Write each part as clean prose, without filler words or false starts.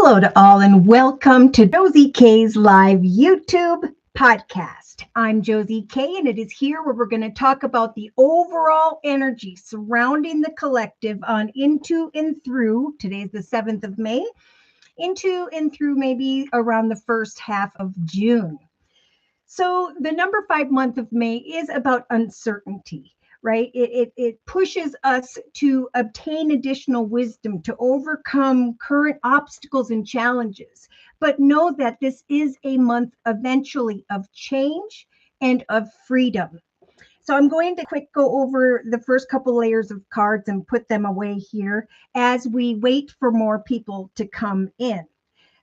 Hello to all and welcome to Josie K's live YouTube podcast. I'm Josie K and it is here where we're going to talk about the overall energy surrounding the collective on into and through, today's the 7th of May, into and through maybe around the first half of June. So the number 5 month of May is about uncertainty, right? It pushes us to obtain additional wisdom, to overcome current obstacles and challenges. But know that this is a month eventually of change and of freedom. So I'm going to quick go over the first couple layers of cards and put them away here as we wait for more people to come in.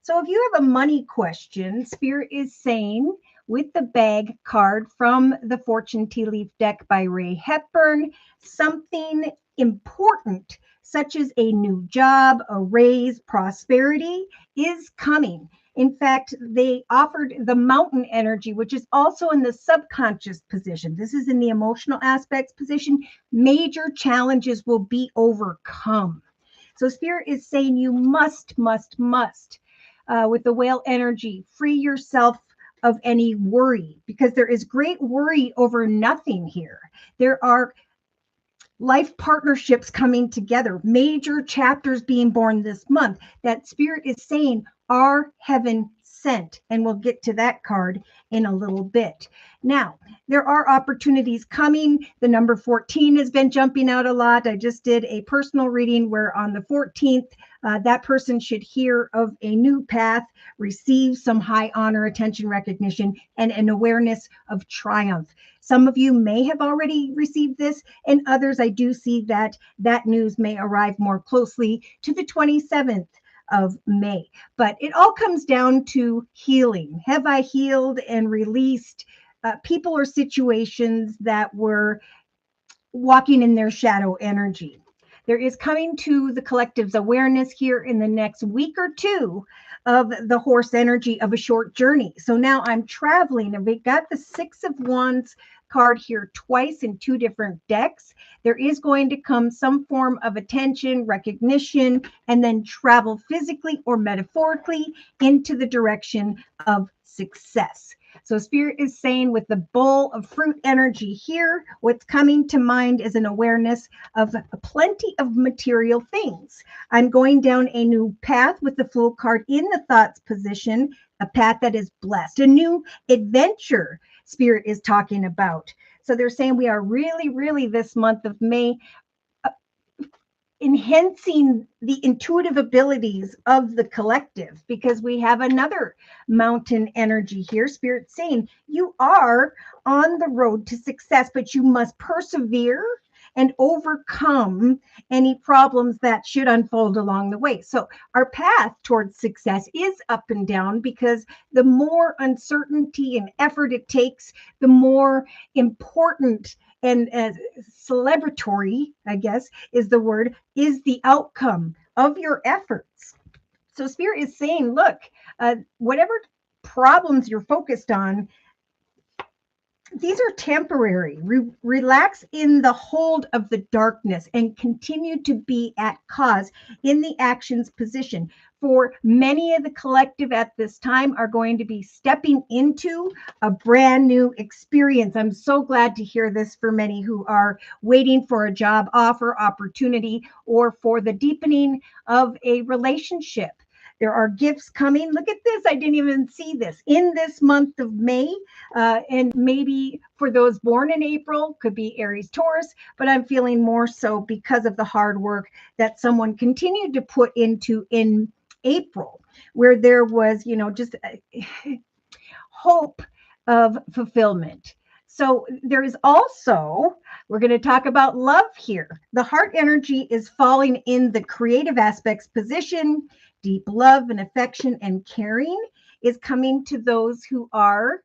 So if you have a money question, Spirit is saying, with the bag card from the Fortune Tea Leaf deck by Ray Hepburn, something important, such as a new job, a raise, prosperity, is coming. In fact, they offered the mountain energy, which is also in the subconscious position. This is in the emotional aspects position. Major challenges will be overcome. So Spirit is saying you must, with the whale energy, free yourself of any worry, because there is great worry over nothing here. There are life partnerships coming together, major chapters being born this month that Spirit is saying are heaven sent. And we'll get to that card in a little bit. Now, there are opportunities coming. The number 14 has been jumping out a lot. I just did a personal reading where on the 14th, that person should hear of a new path, receive some high honor, attention, recognition, and an awareness of triumph. Some of you may have already received this, and others, I do see that that news may arrive more closely to the 27th of May. But it all comes down to healing. Have I healed and released people or situations that were walking in their shadow energy? There is coming to the collective's awareness here in the next week or two of the horse energy of a short journey. So now I'm traveling, and we got the 6 of Wands card here twice in 2 different decks. There is going to come some form of attention, recognition, and then travel physically or metaphorically into the direction of success. So Spirit is saying with the bowl of fruit energy here, what's coming to mind is an awareness of plenty of material things. I'm going down a new path with the Fool card in the thoughts position, a path that is blessed, a new adventure Spirit is talking about. So they're saying we are really this month of May enhancing the intuitive abilities of the collective, because we have another mountain energy here. Spirit saying you are on the road to success, but you must persevere and overcome any problems that should unfold along the way. So our path towards success is up and down, because the more uncertainty and effort it takes, the more important and celebratory, I guess is the word, is the outcome of your efforts. So Spirit is saying, look, whatever problems you're focused on, these are temporary. Relax in the hold of the darkness and continue to be at cause in the actions position. For many of the collective at this time are going to be stepping into a brand new experience. I'm so glad to hear this for many who are waiting for a job offer, opportunity, or for the deepening of a relationship. There are gifts coming. Look at this. I didn't even see this in this month of May. And maybe for those born in April, could be Aries, Taurus, but I'm feeling more so because of the hard work that someone continued to put into in April, where there was, just hope of fulfillment. So there is also, we're going to talk about love here. The heart energy is falling in the creative aspects position. Deep love and affection and caring is coming to those who are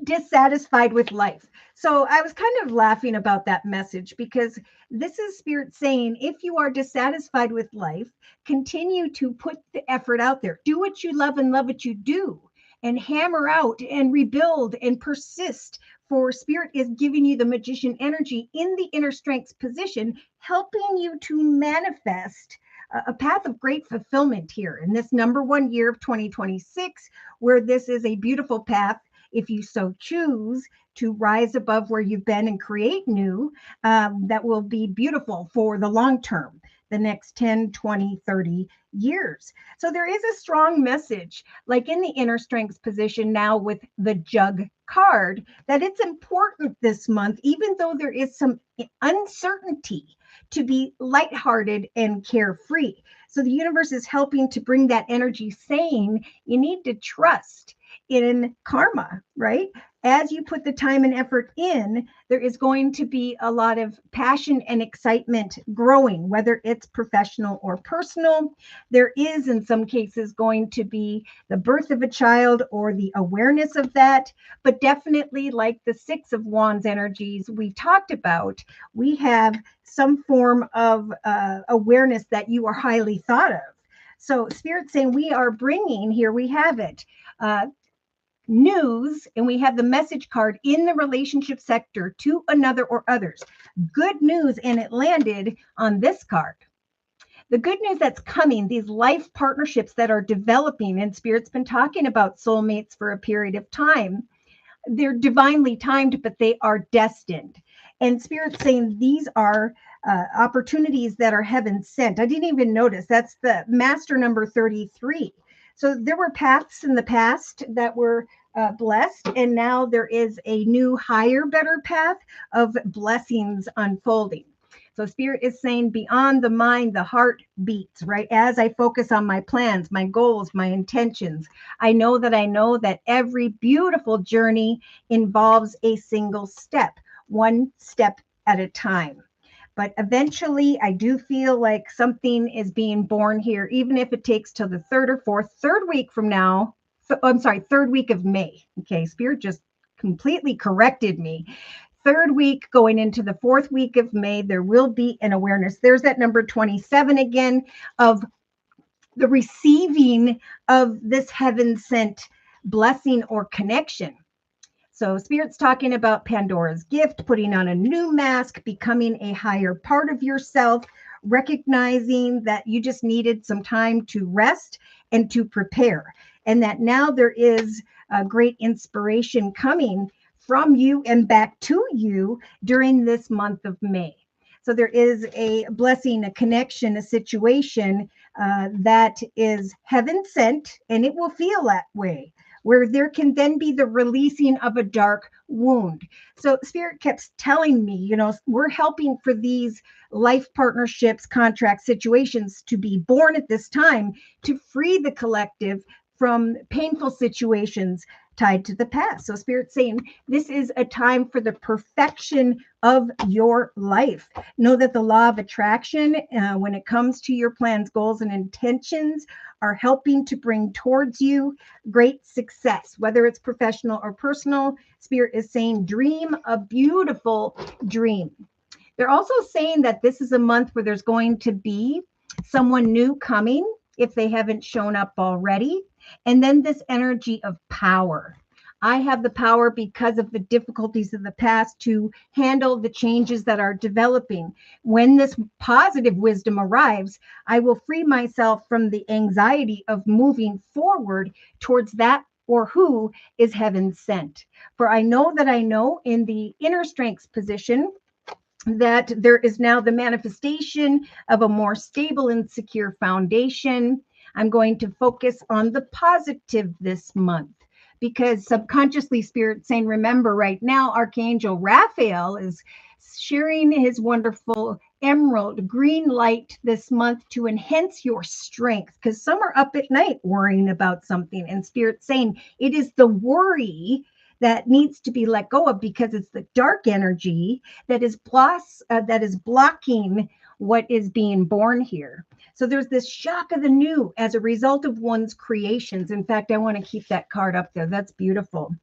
dissatisfied with life. So I was kind of laughing about that message, because this is Spirit saying, if you are dissatisfied with life, continue to put the effort out there. Do what you love and love what you do, and hammer out and rebuild and persist. For Spirit is giving you the magician energy in the inner strengths position, helping you to manifest a path of great fulfillment here in this number one year of 2026, where this is a beautiful path if you so choose to rise above where you've been and create new, that will be beautiful for the long term, the next 10, 20, 30 years. So there is a strong message, like in the inner strengths position now with the jug card, that it's important this month, even though there is some uncertainty, to be lighthearted and carefree. So the universe is helping to bring that energy, saying you need to trust in karma, right? As you put the time and effort in, there is going to be a lot of passion and excitement growing, whether it's professional or personal. There is, in some cases, going to be the birth of a child or the awareness of that. But definitely, like the Six of Wands energies we talked about, we have some form of awareness that you are highly thought of. So Spirit's saying we are bringing, here we have it, news, and we have the message card in the relationship sector to another or others. Good news, and it landed on this card. The good news that's coming, these life partnerships that are developing, and Spirit's been talking about soulmates for a period of time. They're divinely timed, but they are destined. And Spirit's saying these are opportunities that are heaven sent. I didn't even notice that's the master number 33. So there were paths in the past that were blessed, and now there is a new, higher, better path of blessings unfolding. So Spirit is saying beyond the mind, the heart beats, right? As I focus on my plans, my goals, my intentions, I know that every beautiful journey involves a single step, one step at a time. But eventually, I do feel like something is being born here, even if it takes till the third week from now. Third week of May. Okay, Spirit just completely corrected me. Third week going into the fourth week of May, there will be an awareness. There's that number 27 again of the receiving of this heaven sent blessing or connection. So Spirit's talking about Pandora's gift, putting on a new mask, becoming a higher part of yourself, recognizing that you just needed some time to rest and to prepare. And that now there is a great inspiration coming from you and back to you during this month of May. So there is a blessing, a connection, a situation that is heaven sent, and it will feel that way, where there can then be the releasing of a dark wound. So Spirit kept telling me, we're helping for these life partnerships, contract situations to be born at this time to free the collective from painful situations tied to the past. So Spirit's saying this is a time for the perfection of your life. Know that the law of attraction, when it comes to your plans, goals, and intentions, are helping to bring towards you great success, whether it's professional or personal. Spirit is saying dream a beautiful dream. They're also saying that this is a month where there's going to be someone new coming if they haven't shown up already. And then this energy of power. I have the power because of the difficulties of the past to handle the changes that are developing. When this positive wisdom arrives, I will free myself from the anxiety of moving forward towards that or who is heaven sent. For I know in the inner strengths position that there is now the manifestation of a more stable and secure foundation. I'm going to focus on the positive this month because subconsciously Spirit's saying, remember right now, Archangel Raphael is sharing his wonderful emerald green light this month to enhance your strength, because some are up at night worrying about something, and Spirit's saying it is the worry that needs to be let go of, because it's the dark energy that is blocking what is being born here. So there's this shock of the new as a result of one's creations. In fact, I want to keep that card up there. That's beautiful.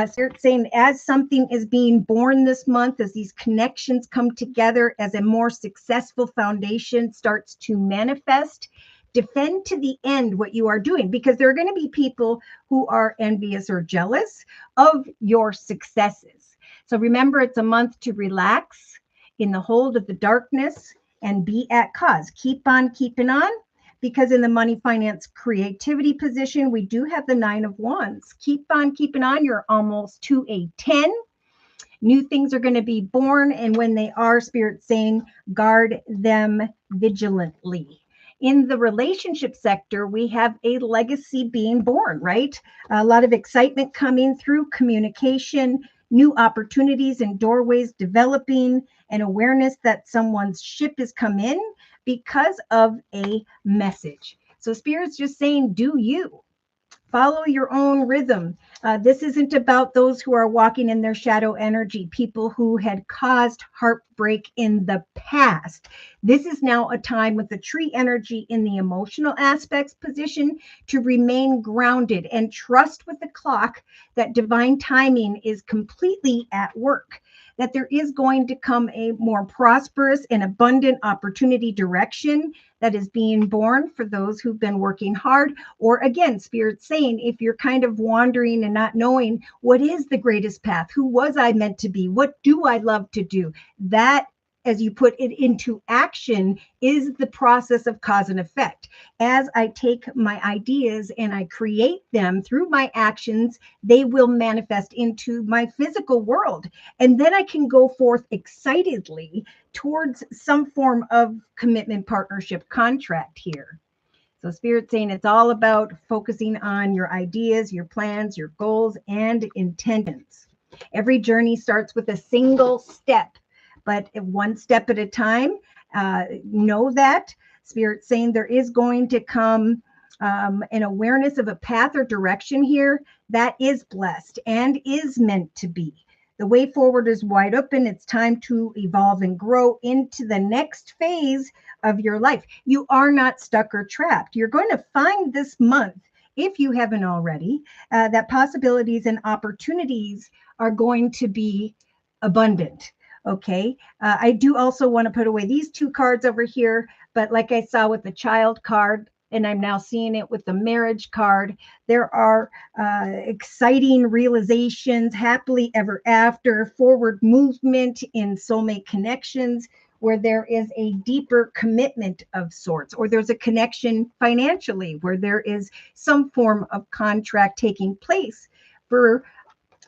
Spirit's saying as something is being born this month, as these connections come together, as a more successful foundation starts to manifest, defend to the end what you are doing, because there are going to be people who are envious or jealous of your successes. So remember, it's a month to relax in the hold of the darkness and be at cause. Keep on keeping on, because in the money, finance, creativity position, we do have the 9 of Wands. Keep on keeping on. You're almost to a 10. New things are going to be born, and when they are, Spirit saying, guard them vigilantly. In the relationship sector, we have a legacy being born, right? A lot of excitement coming through, communication, new opportunities and doorways developing, an awareness that someone's ship has come in because of a message. So Spirit's just saying, do you. Follow your own rhythm. This isn't about those who are walking in their shadow energy, people who had caused heartbreak in the past. This is now a time with the tree energy in the emotional aspects position to remain grounded and trust with the clock that divine timing is completely at work, that there is going to come a more prosperous and abundant opportunity direction that is being born for those who've been working hard. Or again, Spirit saying, if you're kind of wandering and not knowing what is the greatest path, who was I meant to be, what do I love to do, that, as you put it into action, is the process of cause and effect. As I take my ideas and I create them through my actions, they will manifest into my physical world. And then I can go forth excitedly towards some form of commitment, partnership, contract here. So Spirit saying it's all about focusing on your ideas, your plans, your goals, and intentions. Every journey starts with a single step, but one step at a time. Know that. Spirit saying there is going to come an awareness of a path or direction here that is blessed and is meant to be. The way forward is wide open. It's time to evolve and grow into the next phase of your life. You are not stuck or trapped. You're going to find this month, if you haven't already, that possibilities and opportunities are going to be abundant. Okay. I do also want to put away these 2 cards over here, but like I saw with the child card, and I'm now seeing it with the marriage card, there are exciting realizations, happily ever after, forward movement in soulmate connections, where there is a deeper commitment of sorts, or there's a connection financially, where there is some form of contract taking place for,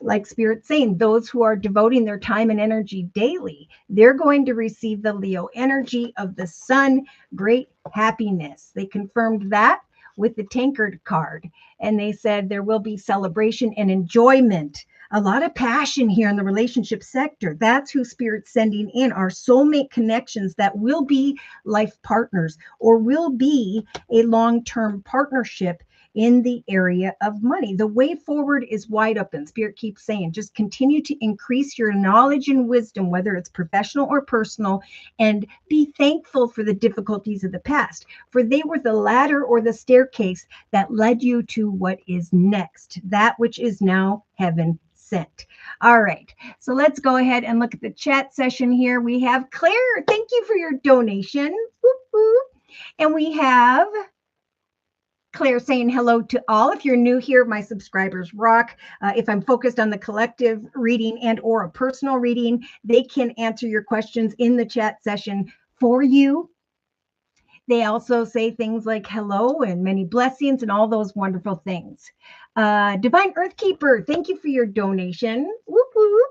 like Spirit saying, those who are devoting their time and energy daily. They're going to receive the Leo energy of the sun, great happiness. They confirmed that with the tankard card, and they said there will be celebration and enjoyment, a lot of passion here in the relationship sector. That's who Spirit's sending in, our soulmate connections that will be life partners or will be a long-term partnership in the area of money. The way forward is wide open. Spirit keeps saying, just continue to increase your knowledge and wisdom, whether it's professional or personal, and be thankful for the difficulties of the past, for they were the ladder or the staircase that led you to what is next, that which is now heaven sent. All right, so let's go ahead and look at the chat session here. We have Claire. Thank you for your donation. Whoop, whoop. And we have Claire saying hello to all. If you're new here, my subscribers rock. If I'm focused on the collective reading and or a personal reading, they can answer your questions in the chat session for you. They also say things like hello and many blessings and all those wonderful things. Divine Earth Keeper, thank you for your donation. Whoop, whoop.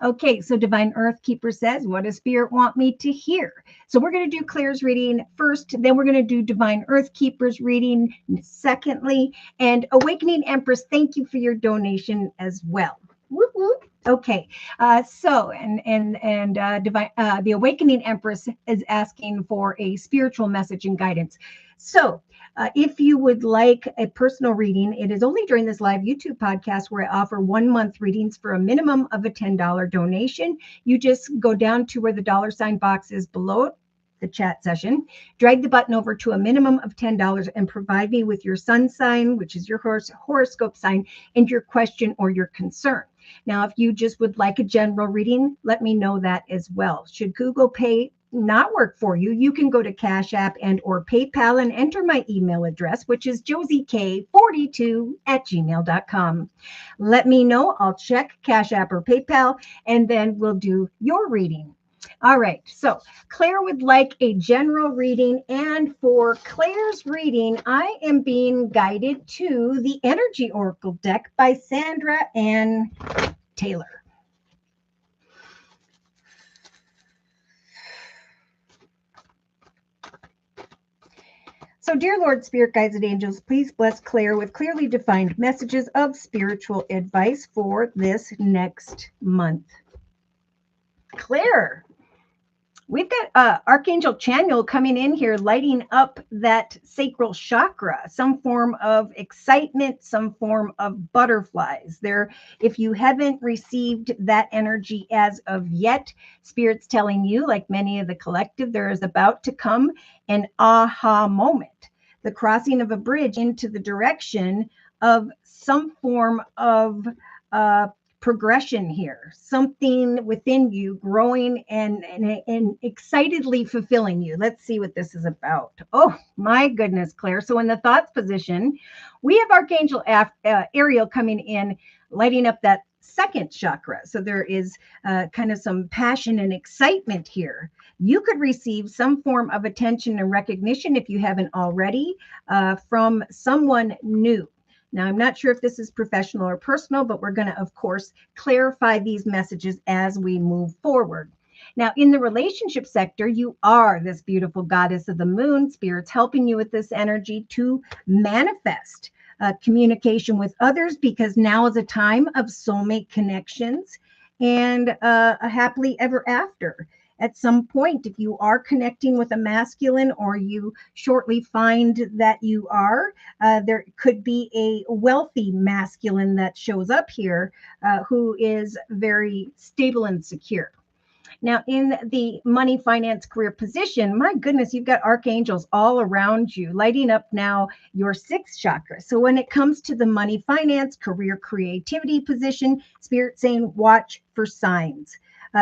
Okay, so Divine Earth Keeper says, what does Spirit want me to hear? So we're going to do Claire's reading first, then we're going to do Divine Earth Keeper's reading secondly. And Awakening Empress, thank you for your donation as well. Whoop, whoop. Okay, the Awakening Empress is asking for a spiritual message and guidance. So if you would like a personal reading, it is only during this live YouTube podcast where I offer 1 month readings for a minimum of a $10 donation. You just go down to where the $ box is below the chat session, drag the button over to a minimum of $10 and provide me with your sun sign, which is your horoscope sign, and your question or your concern. Now, if you just would like a general reading, let me know that as well. Should Google Pay not work for you, you can go to Cash App and or PayPal and enter my email address, which is JosieK42@gmail.com. Let me know. I'll check Cash App or PayPal, and then we'll do your reading. All right. So Claire would like a general reading. And for Claire's reading, I am being guided to the Energy Oracle deck by Sandra Ann Taylor. So, dear Lord, Spirit Guides and Angels, please bless Claire with clearly defined messages of spiritual advice for this next month. Claire, we've got Archangel Chaniel coming in here, lighting up that sacral chakra, some form of excitement, some form of butterflies. There, if you haven't received that energy as of yet, Spirit's telling you, like many of the collective, there is about to come an aha moment, the crossing of a bridge into the direction of some form of progression here, something within you growing and excitedly fulfilling you. Let's see what this is about. Oh my goodness, Claire. So in the thoughts position, we have Archangel Ariel coming in, lighting up that second chakra. So there is kind of some passion and excitement here. You could receive some form of attention and recognition, if you haven't already, from someone new. Now, I'm not sure if this is professional or personal, but we're going to, of course, clarify these messages as we move forward. Now, in the relationship sector, you are this beautiful goddess of the moon. Spirit's helping you with this energy to manifest communication with others, because now is a time of soulmate connections and a happily ever after. At some point, if you are connecting with a masculine, or you shortly find that you are, there could be a wealthy masculine that shows up here who is very stable and secure. Now, in the money, finance, career position, my goodness, you've got archangels all around you, lighting up now your sixth chakra. So when it comes to the money, finance, career, creativity position, Spirit saying, watch for signs.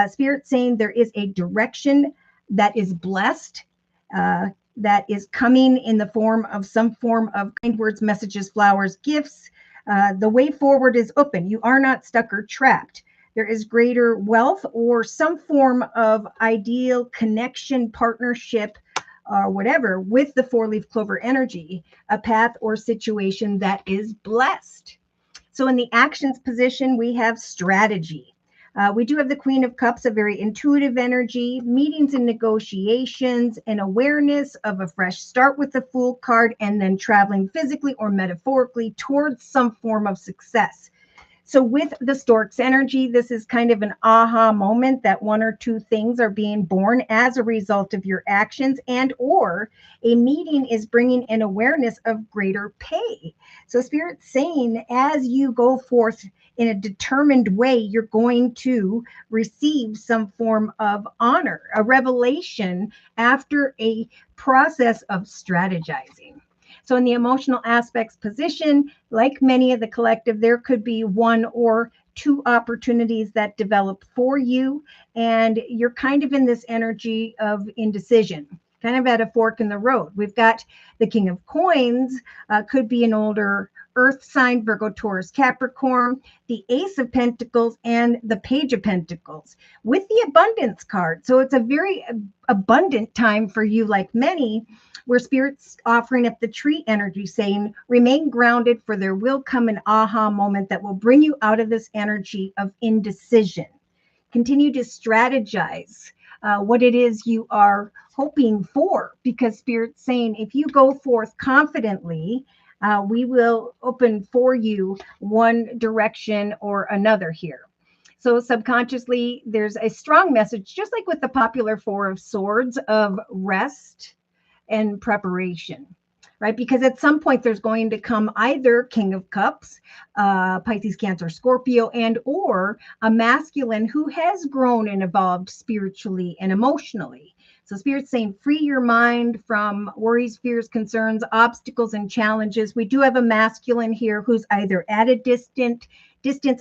Spirit saying there is a direction that is blessed, that is coming in the form of some form of kind words, messages, flowers, gifts. The way forward is open. You are not stuck or trapped. There is greater wealth or some form of ideal connection, partnership, or whatever with the four-leaf clover energy, a path or situation that is blessed. So in the actions position, we have strategy. We do have the Queen of Cups, a very intuitive energy, meetings and negotiations, and awareness of a fresh start with the Fool card, and then traveling physically or metaphorically towards some form of success. So with the Stork's energy, this is kind of an aha moment that one or two things are being born as a result of your actions, and or a meeting is bringing an awareness of greater pay. So Spirit's saying, as you go forth in a determined way, you're going to receive some form of honor, a revelation after a process of strategizing. So in the emotional aspects position, like many of the collective, there could be one or two opportunities that develop for you, and you're kind of in this energy of indecision, kind of at a fork in the road. We've got the King of Coins, could be an older earth sign, Virgo, Taurus, Capricorn, the Ace of Pentacles, and the Page of Pentacles with the Abundance card. So it's a very abundant time for you, like many, where Spirit's offering up the tree energy, saying, remain grounded, for there will come an aha moment that will bring you out of this energy of indecision. Continue to strategize what it is you are hoping for, because Spirit's saying, if you go forth confidently, we will open for you one direction or another here. So subconsciously, there's a strong message, just like with the popular Four of Swords, of rest and preparation, right? Because at some point there's going to come either King of Cups, Pisces, Cancer, Scorpio, and or a masculine who has grown and evolved spiritually and emotionally. So Spirit's saying, free your mind from worries, fears, concerns, obstacles, and challenges. We do have a masculine here who's either at a distance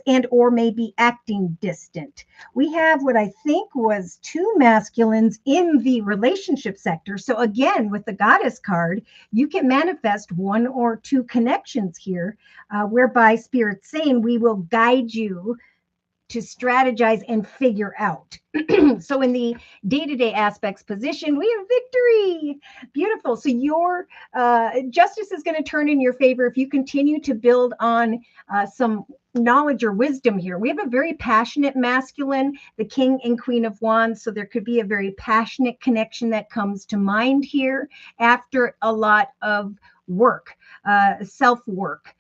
and or maybe acting distant. We have what I think was two masculines in the relationship sector. So again, with the Goddess card, you can manifest one or two connections here, whereby Spirit's saying, we will guide you to strategize and figure out. So in the day-to-day aspects position, we have victory. Beautiful. So your justice is going to turn in your favor if you continue to build on some knowledge or wisdom here. We have a very passionate masculine, the King and Queen of Wands. So there could be a very passionate connection that comes to mind here after a lot of work, self-work,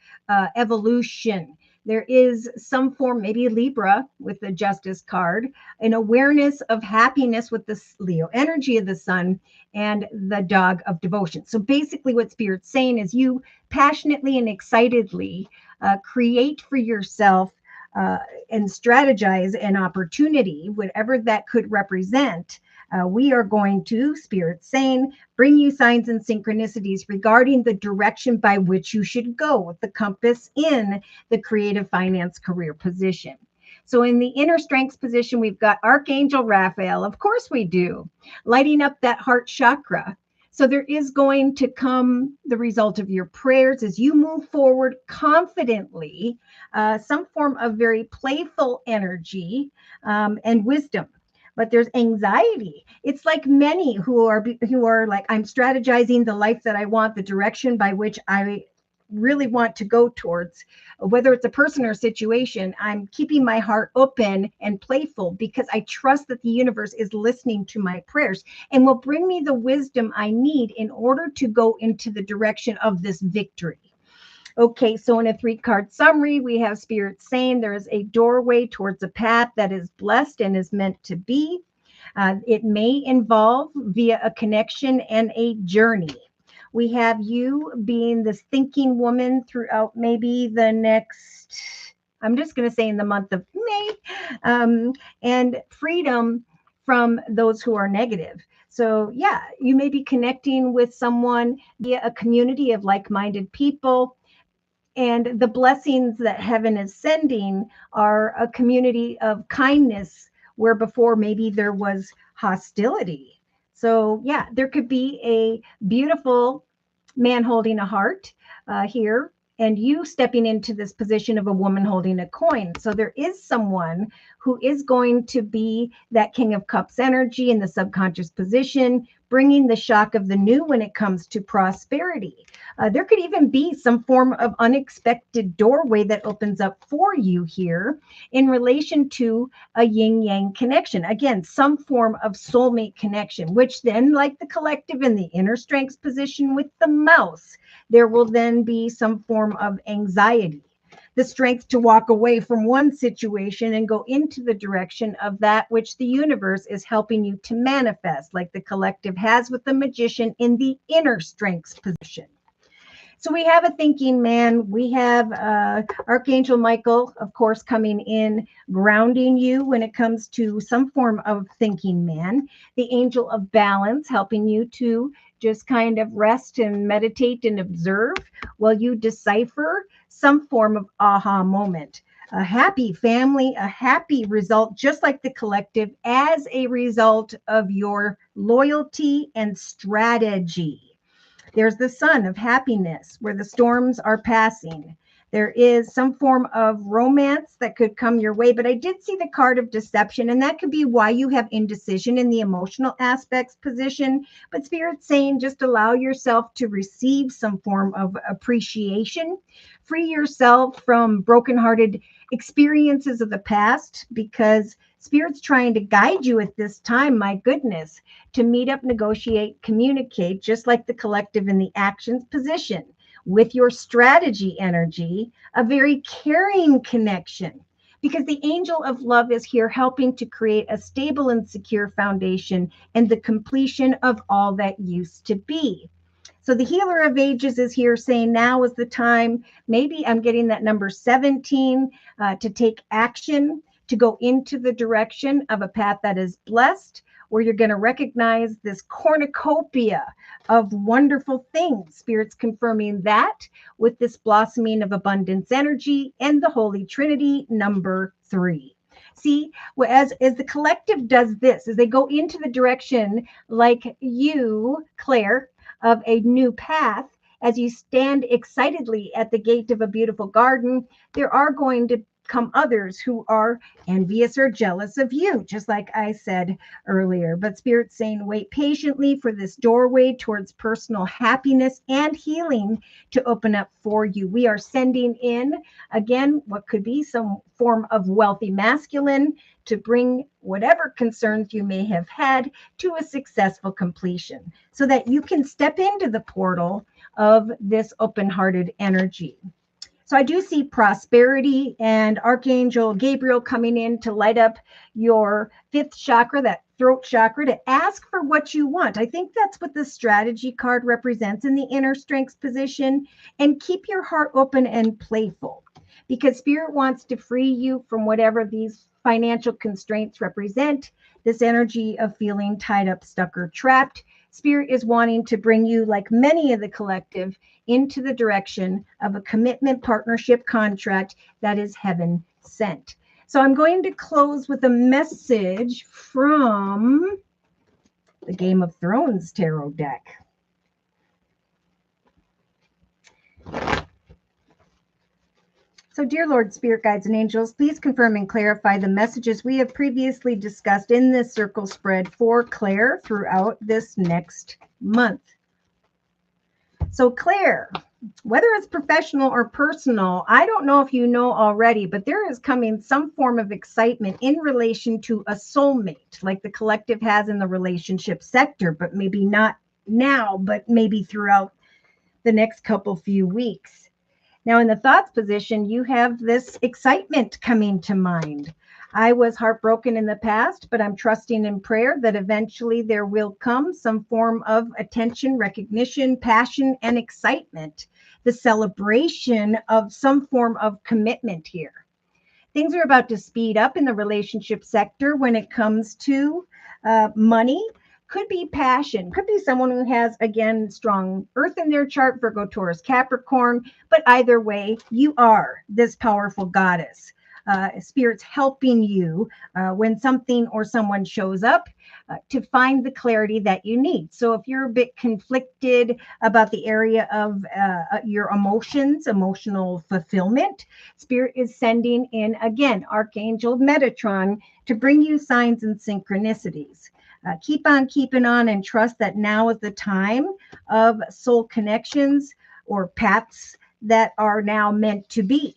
evolution. There is some form, maybe Libra with the Justice card, an awareness of happiness with the Leo energy of the sun and the Dog of Devotion. So basically what Spirit's saying is you passionately and excitedly create for yourself and strategize an opportunity, whatever that could represent. We are going to, Spirit saying, bring you signs and synchronicities regarding the direction by which you should go with the compass in the creative finance career position. So in the inner strengths position, we've got Archangel Raphael. Of course we do, lighting up that heart chakra. So there is going to come the result of your prayers as you move forward confidently, some form of very playful energy and wisdom. But there's anxiety. It's like many who are like, I'm strategizing the life that I want, the direction by which I really want to go towards, whether it's a person or situation. I'm keeping my heart open and playful because I trust that the universe is listening to my prayers and will bring me the wisdom I need in order to go into the direction of this victory. Okay, so in a 3-card summary, we have Spirit saying there is a doorway towards a path that is blessed and is meant to be. It may involve via a connection and a journey. We have you being this thinking woman throughout maybe the next, I'm just going to say in the month of May, and freedom from those who are negative. So yeah, you may be connecting with someone via a community of like-minded people. And the blessings that heaven is sending are a community of kindness where before maybe there was hostility. So yeah, there could be a beautiful man holding a heart here and you stepping into this position of a woman holding a coin. So there is someone who is going to be that King of Cups energy in the subconscious position, bringing the shock of the new when it comes to prosperity. There could even be some form of unexpected doorway that opens up for you here in relation to a yin-yang connection. Again, some form of soulmate connection, which then, like the collective in the inner strengths position with the mouse, there will then be some form of anxiety, the strength to walk away from one situation and go into the direction of that which the universe is helping you to manifest, like the collective has with the magician in the inner strengths position. So we have a thinking man. We have Archangel Michael, of course, coming in, grounding you when it comes to some form of thinking man. The angel of balance, helping you to just kind of rest and meditate and observe while you decipher some form of aha moment. A happy family, a happy result, just like the collective, as a result of your loyalty and strategy. There's the sun of happiness where the storms are passing. There is some form of romance that could come your way, but I did see the card of deception, and that could be why you have indecision in the emotional aspects position. But Spirit's saying just allow yourself to receive some form of appreciation. Free yourself from brokenhearted experiences of the past, because Spirit's trying to guide you at this time, my goodness, to meet up, negotiate, communicate, just like the collective in the actions position, with your strategy energy, a very caring connection, because the angel of love is here helping to create a stable and secure foundation and the completion of all that used to be. So the healer of ages is here saying now is the time. Maybe I'm getting that number 17 to take action, to go into the direction of a path that is blessed, where you're going to recognize this cornucopia of wonderful things. Spirit's confirming that with this blossoming of abundance energy and the Holy Trinity, number 3. See, as the collective does this, as they go into the direction like you, Claire, of a new path, as you stand excitedly at the gate of a beautiful garden, there are going to come others who are envious or jealous of you, just like I said earlier. But Spirit's saying, wait patiently for this doorway towards personal happiness and healing to open up for you. We are sending in, again, what could be some form of wealthy masculine to bring whatever concerns you may have had to a successful completion so that you can step into the portal of this open-hearted energy. So I do see prosperity and Archangel Gabriel coming in to light up your fifth chakra, that throat chakra, to ask for what you want. I think that's what the strategy card represents in the inner strengths position. And keep your heart open and playful, because Spirit wants to free you from whatever these financial constraints represent, this energy of feeling tied up, stuck, or trapped. Spirit is wanting to bring you, like many of the collective, into the direction of a commitment, partnership, contract that is heaven sent. So I'm going to close with a message from the Game of Thrones tarot deck. So, dear Lord, Spirit Guides, and Angels, please confirm and clarify the messages we have previously discussed in this circle spread for Claire throughout this next month. So, Claire, whether it's professional or personal, I don't know if you know already, but there is coming some form of excitement in relation to a soulmate, like the collective has in the relationship sector, but maybe not now, but maybe throughout the next few weeks. Now, in the thoughts position, you have this excitement coming to mind. I was heartbroken in the past, but I'm trusting in prayer that eventually there will come some form of attention, recognition, passion, and excitement, the celebration of some form of commitment here. Things are about to speed up in the relationship sector when it comes to money. Could be passion, could be someone who has, again, strong earth in their chart, Virgo, Taurus, Capricorn, but either way, you are this powerful goddess. Spirit's helping you when something or someone shows up to find the clarity that you need. So if you're a bit conflicted about the area of your emotions, emotional fulfillment, Spirit is sending in, again, Archangel Metatron to bring you signs and synchronicities. Keep on keeping on and trust that now is the time of soul connections or paths that are now meant to be.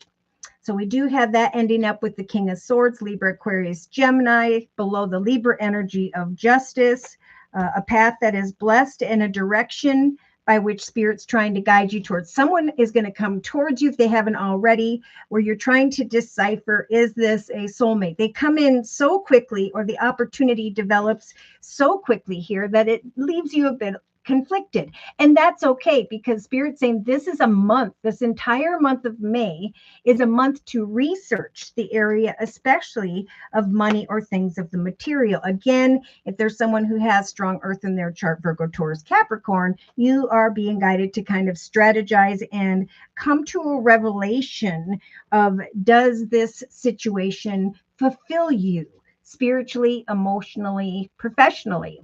So we do have that ending up with the King of Swords, Libra, Aquarius, Gemini, below the Libra energy of justice, a path that is blessed and a direction by which Spirit's trying to guide you towards. Someone is going to come towards you if they haven't already, where you're trying to decipher, is this a soulmate? They come in so quickly, or the opportunity develops so quickly here that it leaves you a bit conflicted. And that's okay, because Spirit's saying this is a month, this entire month of May is a month to research the area, especially of money or things of the material. Again, if there's someone who has strong earth in their chart, Virgo, Taurus, Capricorn, you are being guided to kind of strategize and come to a revelation of, does this situation fulfill you spiritually, emotionally, professionally?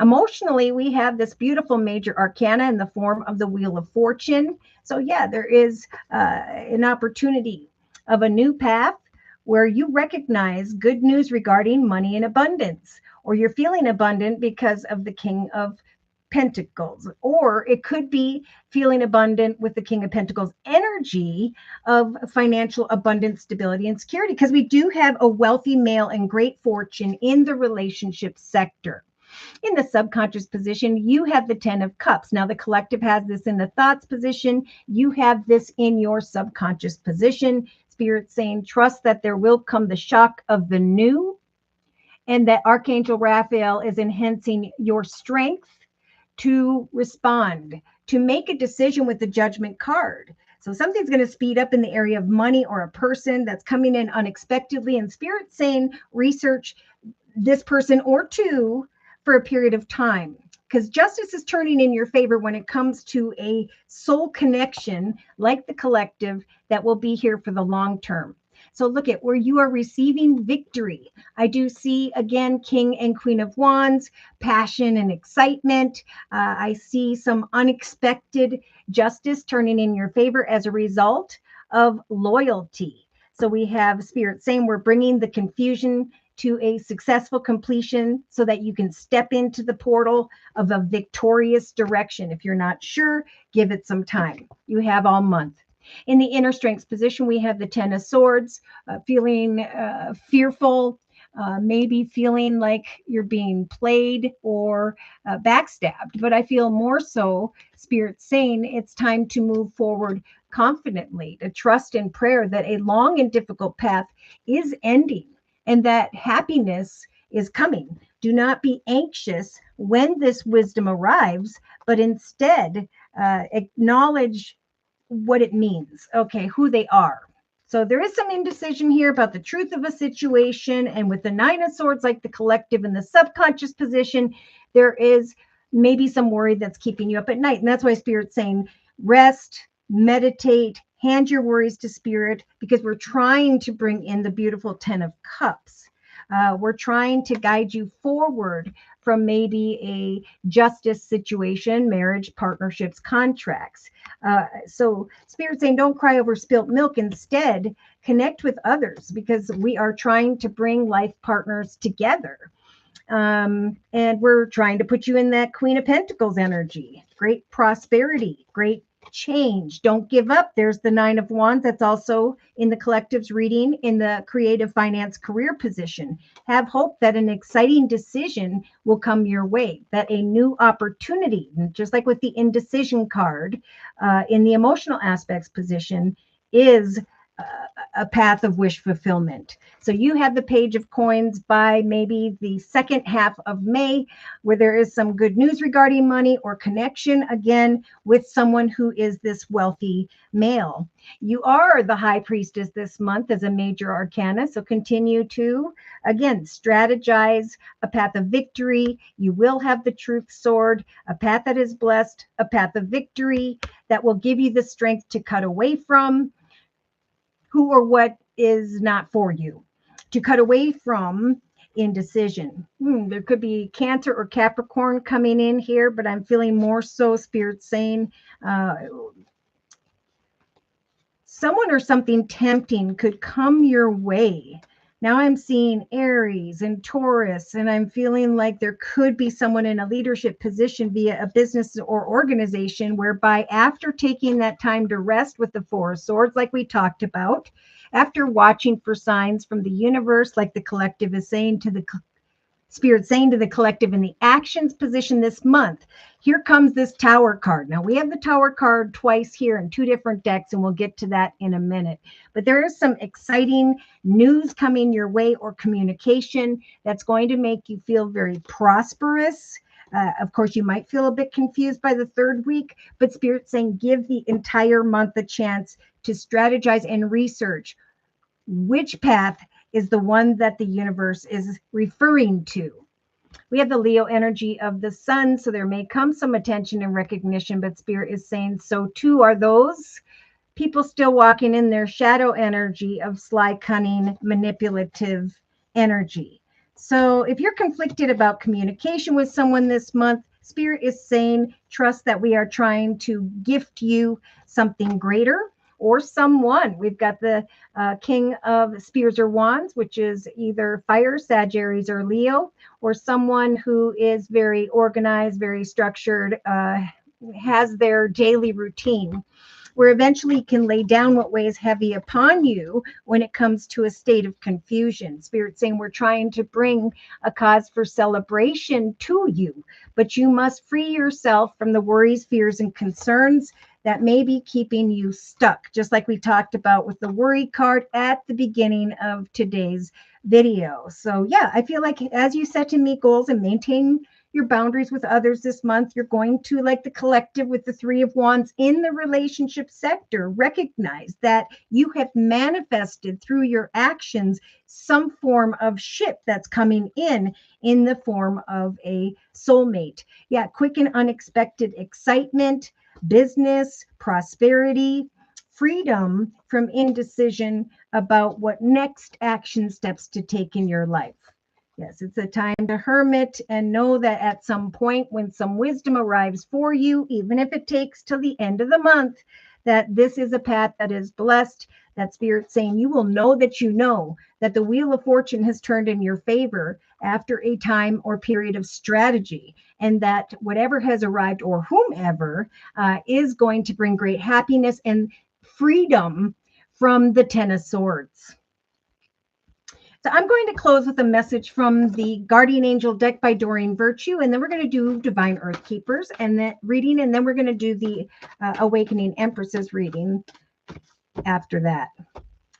Emotionally, we have this beautiful major arcana in the form of the Wheel of Fortune. So yeah, there is an opportunity of a new path where you recognize good news regarding money and abundance, or you're feeling abundant because of the King of Pentacles, or it could be feeling abundant with the King of Pentacles energy of financial abundance, stability, and security, because we do have a wealthy male and great fortune in the relationship sector. In the subconscious position, you have the 10 of Cups. Now, the collective has this in the thoughts position. You have this in your subconscious position. Spirit saying, trust that there will come the shock of the new, and that Archangel Raphael is enhancing your strength to respond, to make a decision with the Judgment card. So something's going to speed up in the area of money or a person that's coming in unexpectedly. And Spirit saying, research this person or two for a period of time, because justice is turning in your favor when it comes to a soul connection like the collective that will be here for the long term. So look at where you are receiving victory. I do see, again, King and Queen of Wands, passion and excitement. I see some unexpected justice turning in your favor as a result of loyalty. So we have Spirit saying we're bringing the confusion to a successful completion so that you can step into the portal of a victorious direction. If you're not sure, give it some time. You have all month. In the inner strengths position, we have the Ten of Swords, feeling fearful, maybe feeling like you're being played or backstabbed. But I feel more so, Spirit saying it's time to move forward confidently, to trust in prayer that a long and difficult path is ending and that happiness is coming. Do not be anxious when this wisdom arrives, but instead acknowledge what it means, okay, who they are. So there is some indecision here about the truth of a situation. And with the Nine of Swords, like the collective and the subconscious position, there is maybe some worry that's keeping you up at night. And that's why Spirit's saying rest, meditate, hand your worries to Spirit, because we're trying to bring in the beautiful Ten of Cups. We're trying to guide you forward from maybe a justice situation, marriage, partnerships, contracts. So Spirit saying don't cry over spilt milk. Instead, connect with others, because we are trying to bring life partners together. And we're trying to put you in that Queen of Pentacles energy. Great prosperity, great change. Don't give up. There's the Nine of Wands. That's also in the collective's reading in the creative finance career position. Have hope that an exciting decision will come your way, that a new opportunity, just like with the indecision card in the emotional aspects position, is a path of wish fulfillment. So you have the Page of Coins by maybe the second half of May, where there is some good news regarding money or connection, again, with someone who is this wealthy male. You are the High Priestess this month as a major arcana. So continue to, again, strategize a path of victory. You will have the Truth Sword, a path that is blessed, a path of victory that will give you the strength to cut away from who or what is not for you, to cut away from indecision. There could be Cancer or Capricorn coming in here, but I'm feeling more so Spirit saying someone or something tempting could come your way. Now I'm seeing Aries and Taurus, and I'm feeling like there could be someone in a leadership position via a business or organization whereby after taking that time to rest with the Four of Swords, like we talked about, after watching for signs from the universe, like the collective is saying to the Spirit saying to the collective in the actions position this month, here comes this Tower card. Now we have the Tower card twice here in two different decks, and we'll get to that in a minute. But there is some exciting news coming your way or communication that's going to make you feel very prosperous. Of course, you might feel a bit confused by the third week, but Spirit's saying give the entire month a chance to strategize and research which path is the one that the universe is referring to. We have the Leo energy of the sun, so there may come some attention and recognition, but Spirit is saying so too are those people still walking in their shadow energy of sly, cunning, manipulative energy. So if you're conflicted about communication with someone this month, Spirit is saying trust that we are trying to gift you something greater or someone. We've got the King of Spears or Wands, which is either fire, Sagittarius, or Leo, or someone who is very organized, very structured, has their daily routine, where eventually can lay down what weighs heavy upon you when it comes to a state of confusion. Spirit saying we're trying to bring a cause for celebration to you, but you must free yourself from the worries, fears, and concerns that may be keeping you stuck, just like we talked about with the worry card at the beginning of today's video. So yeah, I feel like as you set to meet goals and maintain your boundaries with others this month, you're going to, like the collective with the Three of Wands in the relationship sector, recognize that you have manifested through your actions some form of ship that's coming in the form of a soulmate. Yeah, quick and unexpected excitement, business, prosperity, freedom from indecision about what next action steps to take in your life. Yes, it's a time to hermit and know that at some point when some wisdom arrives for you, even if it takes till the end of the month, that this is a path that is blessed, That Spirit saying you will know that the wheel of fortune has turned in your favor after a time or period of strategy, and that whatever has arrived or whomever is going to bring great happiness and freedom from the Ten of Swords. So I'm going to close with a message from the Guardian Angel deck by Doreen Virtue, and then we're going to do Divine Earth Keepers and then reading, and then we're going to do the Awakening Empresses reading after that.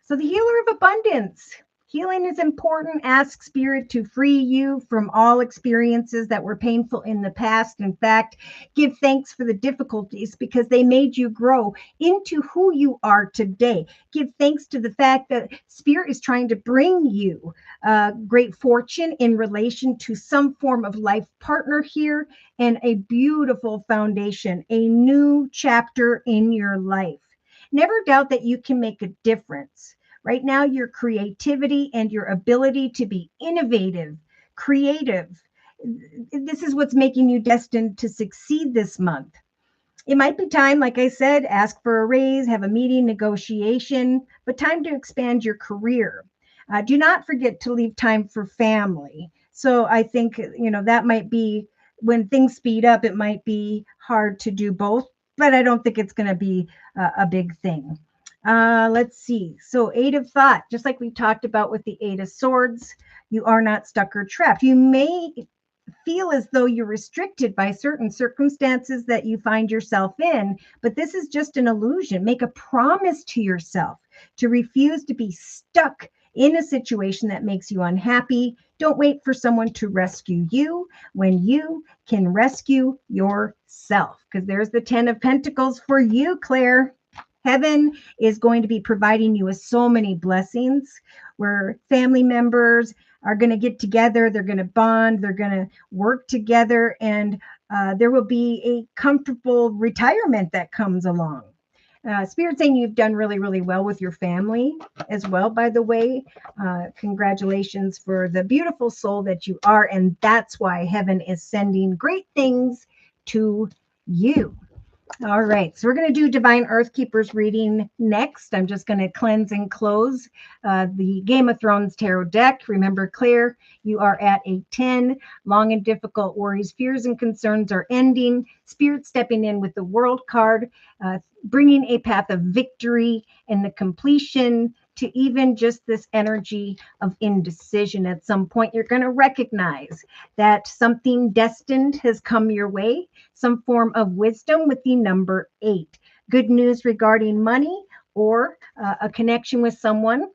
So the Healer of Abundance. Healing is important. Ask Spirit to free you from all experiences that were painful in the past. In fact, give thanks for the difficulties because they made you grow into who you are today. Give thanks to the fact that Spirit is trying to bring you great fortune in relation to some form of life partner here and a beautiful foundation, a new chapter in your life. Never doubt that you can make a difference. Right now, your creativity and your ability to be innovative, creative, this is what's making you destined to succeed this month. It might be time, like I said, ask for a raise, have a meeting, negotiation, but time to expand your career. Do not forget to leave time for family. So I think, that might be when things speed up, it might be hard to do both, but I don't think it's going to be a big thing. Let's see. So 8 of Thought, just like we talked about with the 8 of Swords, you are not stuck or trapped. You may feel as though you're restricted by certain circumstances that you find yourself in, but this is just an illusion. Make a promise to yourself to refuse to be stuck in a situation that makes you unhappy. Don't wait for someone to rescue you when you can rescue yourself, because there's the 10 of Pentacles for you, Claire. Heaven is going to be providing you with so many blessings where family members are going to get together. They're going to bond. They're going to work together. And there will be a comfortable retirement that comes along. Spirit saying you've done really, really well with your family as well, by the way. Congratulations for the beautiful soul that you are. And that's why heaven is sending great things to you. All right, so we're going to do Divine Earth Keepers reading next. I'm just going to cleanse and close the Game of Thrones tarot deck. Remember, Claire, you are at a 10. Long and difficult worries, fears, and concerns are ending. Spirit stepping in with the World card, bringing a path of victory and the completion to even just this energy of indecision. At some point, you're going to recognize that something destined has come your way, some form of wisdom with the number 8. Good news regarding money or a connection with someone.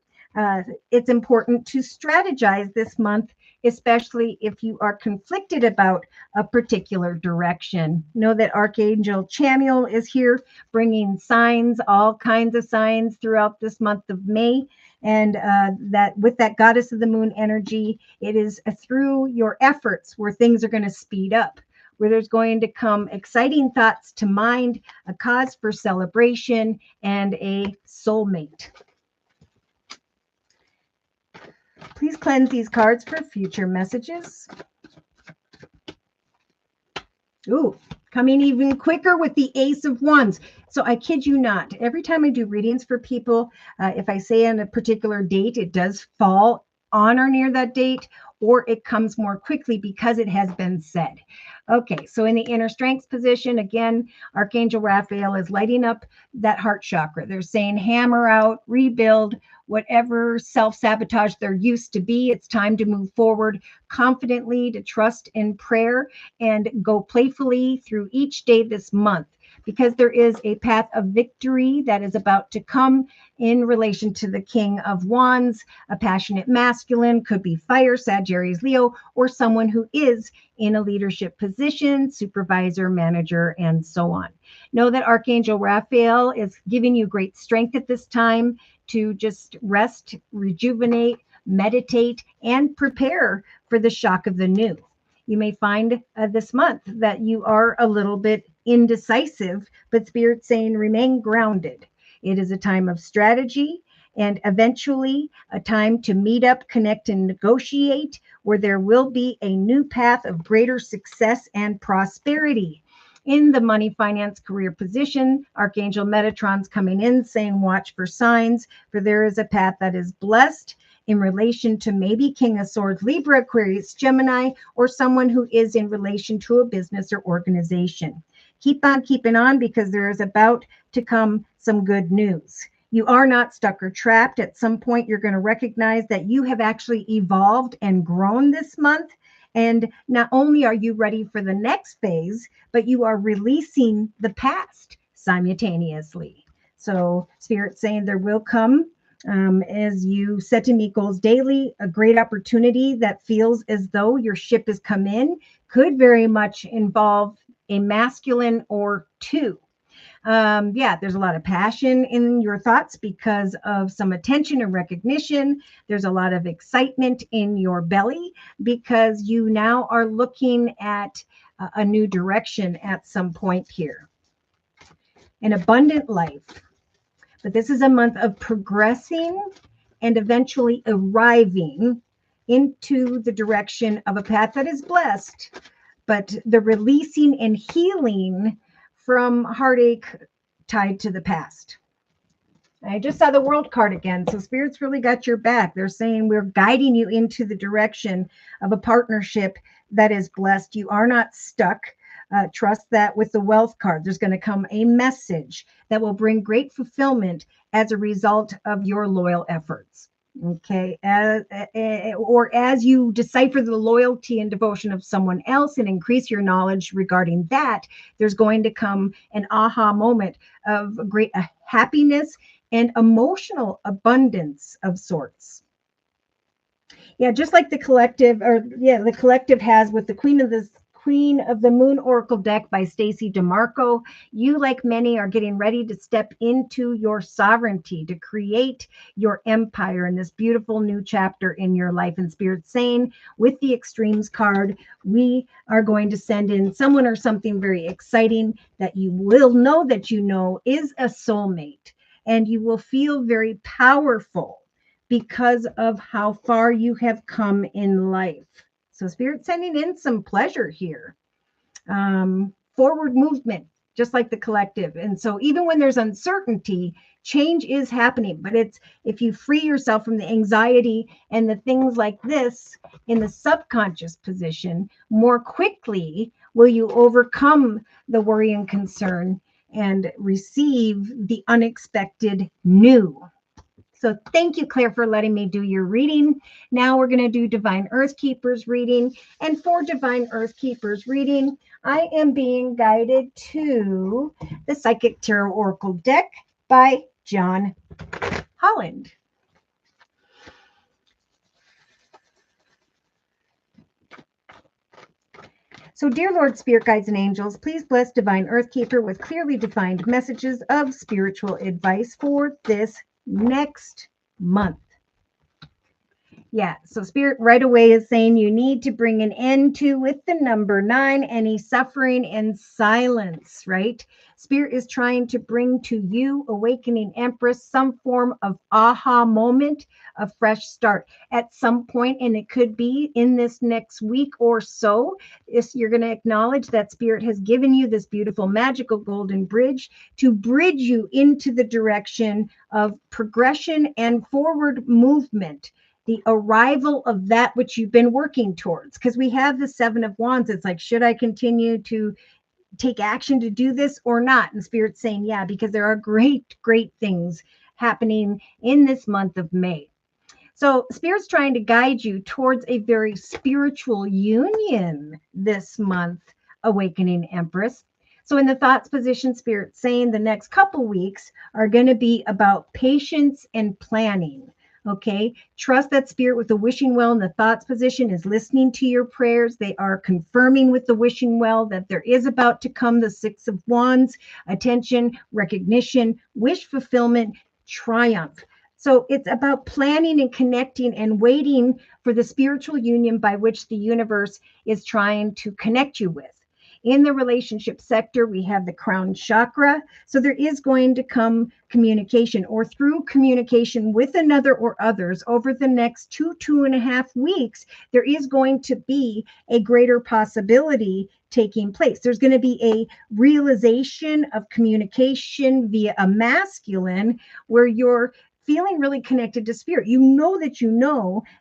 It's important to strategize this month, especially if you are conflicted about a particular direction. Know that Archangel Chamuel is here bringing signs, all kinds of signs throughout this month of May. And that with that Goddess of the Moon energy, it is through your efforts where things are going to speed up, where there's going to come exciting thoughts to mind, a cause for celebration, and a soulmate. Please cleanse these cards for future messages. Ooh, coming even quicker with the Ace of Wands. So I kid you not, every time I do readings for people, if I say on a particular date, it does fall on or near that date, or it comes more quickly because it has been said. Okay, so in the inner strength position, again, Archangel Raphael is lighting up that heart chakra. They're saying hammer out, rebuild, whatever self-sabotage there used to be. It's time to move forward confidently, to trust in prayer, and go playfully through each day this month, because there is a path of victory that is about to come in relation to the King of Wands, a passionate masculine, could be fire, Sagittarius, Leo, or someone who is in a leadership position, supervisor, manager, and so on. Know that Archangel Raphael is giving you great strength at this time to just rest, rejuvenate, meditate, and prepare for the shock of the new. You may find this month that you are a little bit indecisive, but Spirit's saying remain grounded. It is a time of strategy and eventually a time to meet up, connect, and negotiate, where there will be a new path of greater success and prosperity. In the money, finance, career position, Archangel Metatron's coming in saying, watch for signs, for there is a path that is blessed in relation to maybe King of Swords, Libra, Aquarius, Gemini, or someone who is in relation to a business or organization. Keep on keeping on, because there is about to come some good news. You are not stuck or trapped. At some point, you're going to recognize that you have actually evolved and grown this month. And not only are you ready for the next phase, but you are releasing the past simultaneously. So Spirit's saying there will come, as you set to meet goals daily, a great opportunity that feels as though your ship has come in, could very much involve a masculine or two. There's a lot of passion in your thoughts because of some attention and recognition. There's a lot of excitement in your belly because you now are looking at a new direction at some point here. An abundant life. But this is a month of progressing and eventually arriving into the direction of a path that is blessed, but the releasing and healing from heartache tied to the past. I just saw the World card again. So Spirit's really got your back. They're saying we're guiding you into the direction of a partnership that is blessed. You are not stuck. Trust that with the Wealth card, there's going to come a message that will bring great fulfillment as a result of your loyal efforts. Okay, or as you decipher the loyalty and devotion of someone else and increase your knowledge regarding that, there's going to come an aha moment of great happiness and emotional abundance of sorts. Yeah, just like the collective, the collective has with the Queen of the Moon Oracle deck by Stacey DeMarco. You, like many, are getting ready to step into your sovereignty, to create your empire in this beautiful new chapter in your life. And Spirit saying, with the Extremes card, we are going to send in someone or something very exciting that you will know that you know is a soulmate. And you will feel very powerful because of how far you have come in life. So Spirit's sending in some pleasure here. Forward movement, just like the collective. And so even when there's uncertainty, change is happening. But it's if you free yourself from the anxiety and the things like this in the subconscious position, more quickly will you overcome the worry and concern and receive the unexpected new. So thank you, Claire, for letting me do your reading. Now we're going to do Divine Earth Keepers reading. And for Divine Earth Keepers reading, I am being guided to the Psychic Tarot Oracle deck by John Holland. So, dear Lord, Spirit Guides and Angels, please bless Divine Earth Keeper with clearly defined messages of spiritual advice for this next month. Yeah, so Spirit right away is saying you need to bring an end to, with the number 9, any suffering and silence, right? Spirit is trying to bring to you, Awakening Empress, some form of aha moment, a fresh start at some point, and it could be in this next week or so. You're going to acknowledge that Spirit has given you this beautiful magical golden bridge to bridge you into the direction of progression and forward movement, the arrival of that which you've been working towards. Because we have the 7 of Wands. It's like, should I continue to take action to do this or not? And Spirit's saying, yeah, because there are great, great things happening in this month of May. So Spirit's trying to guide you towards a very spiritual union this month, Awakening Empress. So in the thoughts position, Spirit's saying the next couple weeks are going to be about patience and planning. Okay, trust that Spirit with the wishing well in the thoughts position is listening to your prayers. They are confirming with the wishing well that there is about to come the 6 of Wands, attention, recognition, wish fulfillment, triumph. So it's about planning and connecting and waiting for the spiritual union by which the universe is trying to connect you with. In the relationship sector, we have the crown chakra. So there is going to come communication, or through communication with another or others over the next 2.5 weeks, there is going to be a greater possibility taking place. There's going to be a realization of communication via a masculine where you're feeling really connected to spirit. You know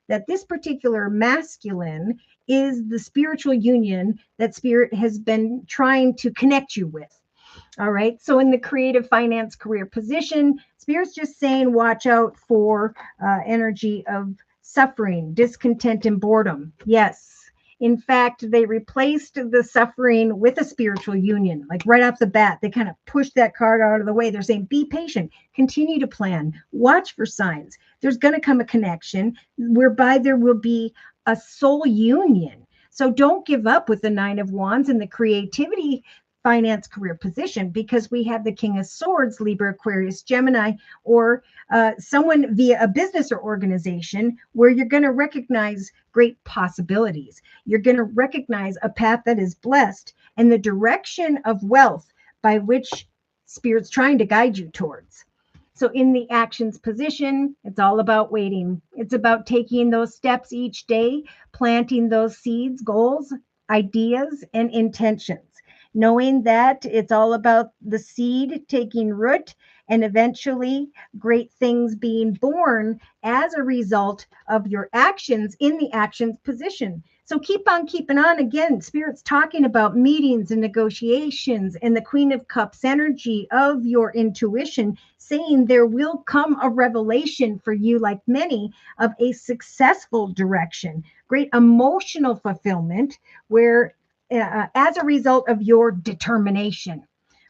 that this particular masculine is the spiritual union that spirit has been trying to connect you with. All right. So in the creative, finance, career position, spirit's just saying, watch out for energy of suffering, discontent, and boredom. Yes. In fact, they replaced the suffering with a spiritual union. Like right off the bat, they kind of pushed that card out of the way. They're saying, be patient, continue to plan, watch for signs. There's going to come a connection whereby there will be a soul union. So don't give up with the Nine of Wands and the creativity, finance, career position, because we have the King of Swords, Libra, Aquarius, Gemini, or someone via a business or organization where you're going to recognize great possibilities. You're going to recognize a path that is blessed and the direction of wealth by which spirit's trying to guide you towards. So in the actions position, it's all about waiting. It's about taking those steps each day, planting those seeds, goals, ideas, and intentions, knowing that it's all about the seed taking root and eventually great things being born as a result of your actions in the actions position. So keep on keeping on. Again, spirit's talking about meetings and negotiations and the Queen of Cups energy of your intuition, saying there will come a revelation for you, like many, of a successful direction, great emotional fulfillment, where as a result of your determination,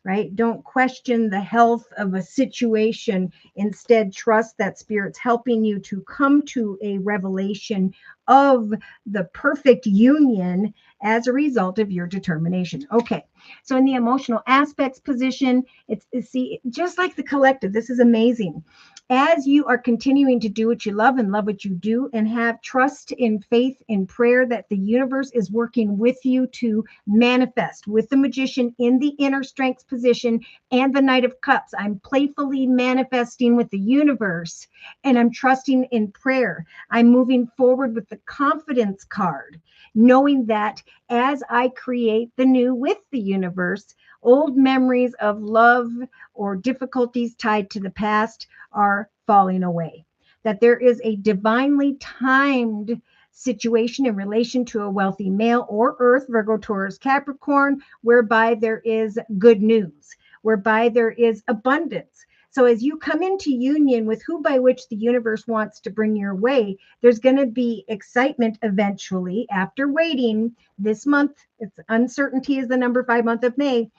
right? Don't question the health of a situation. Instead, trust that spirit's helping you to come to a revelation of the perfect union as a result of your determination. Okay. So in the emotional aspects position, it's see, just like the collective, this is amazing. As you are continuing to do what you love and love what you do, and have trust in faith in prayer that the universe is working with you to manifest, with the Magician in the inner strength position and the Knight of Cups, I'm playfully manifesting with the universe and I'm trusting in prayer. I'm moving forward with the confidence card, knowing that as I create the new with the universe, old memories of love or difficulties tied to the past are falling away. That there is a divinely timed situation in relation to a wealthy male or Earth, Virgo, Taurus, Capricorn, whereby there is good news, whereby there is abundance. So as you come into union with who by which the universe wants to bring your way, there's going to be excitement eventually after waiting this month. It's uncertainty is the number 5 month of May.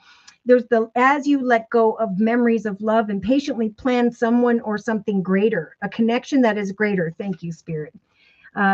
There's as you let go of memories of love and patiently plan someone or something greater, a connection that is greater. Thank you, Spirit.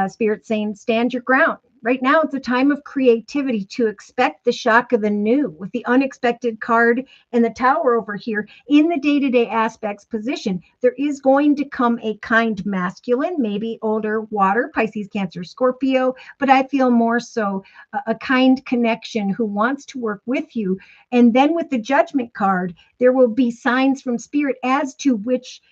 Spirit saying, stand your ground. Right now, it's a time of creativity to expect the shock of the new, with the unexpected card and the Tower over here in the day-to-day aspects position. There is going to come a kind masculine, maybe older water, Pisces, Cancer, Scorpio, but I feel more so a kind connection who wants to work with you. And then with the Judgment card, there will be signs from Spirit as to which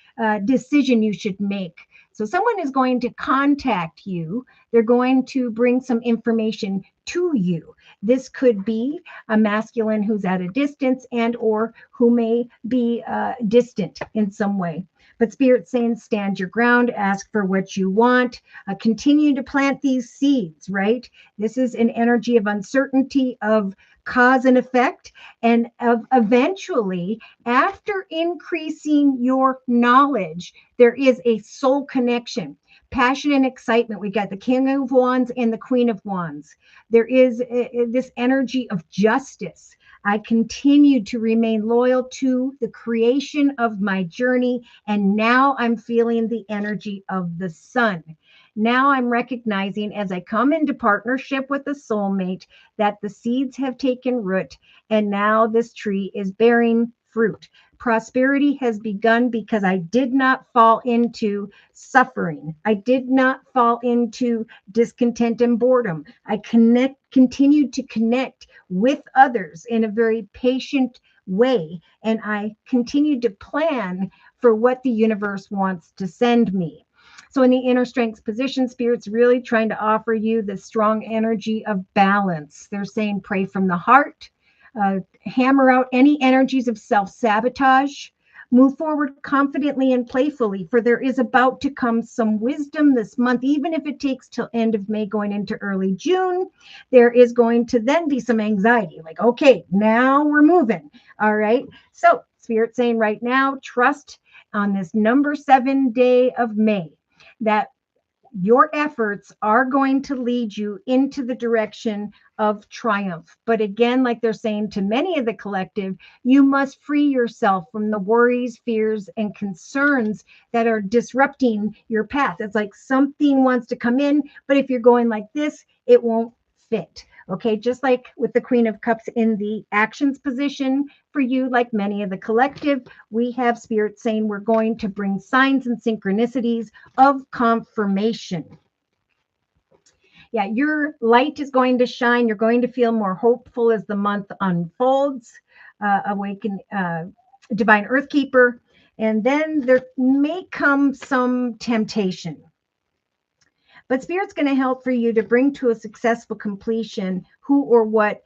decision you should make. So someone is going to contact you. They're going to bring some information to you. This could be a masculine who's at a distance and or who may be distant in some way. But Spirit's saying, stand your ground, ask for what you want, continue to plant these seeds, right? This is an energy of uncertainty, of cause and effect, and of eventually, after increasing your knowledge, there is a soul connection, passion and excitement. We got the King of Wands and the Queen of Wands. There is this energy of justice. I continue to remain loyal to the creation of my journey, and now I'm feeling the energy of the sun. Now I'm recognizing, as I come into partnership with a soulmate, that the seeds have taken root, and now this tree is bearing fruit. Prosperity has begun because I did not fall into suffering. I did not fall into discontent and boredom. I continued to connect with others in a very patient way. And I continued to plan for what the universe wants to send me. So in the inner strength position, Spirit's really trying to offer you the strong energy of balance. They're saying pray from the heart, hammer out any energies of self-sabotage, move forward confidently and playfully, for there is about to come some wisdom this month, even if it takes till end of May going into early June. There is going to then be some anxiety, like, okay, now we're moving. All right. So Spirit saying right now, trust on this number 7 day of May that your efforts are going to lead you into the direction of triumph. But again, like they're saying to many of the collective, you must free yourself from the worries, fears, and concerns that are disrupting your path. It's like something wants to come in, but if you're going like this, it won't fit. Okay, just like with the Queen of Cups in the actions position for you, like many of the collective, we have Spirit saying we're going to bring signs and synchronicities of confirmation. Yeah, your light is going to shine. You're going to feel more hopeful as the month unfolds. Awaken, Divine Earth Keeper. And then there may come some temptation. But Spirit's going to help for you to bring to a successful completion who or what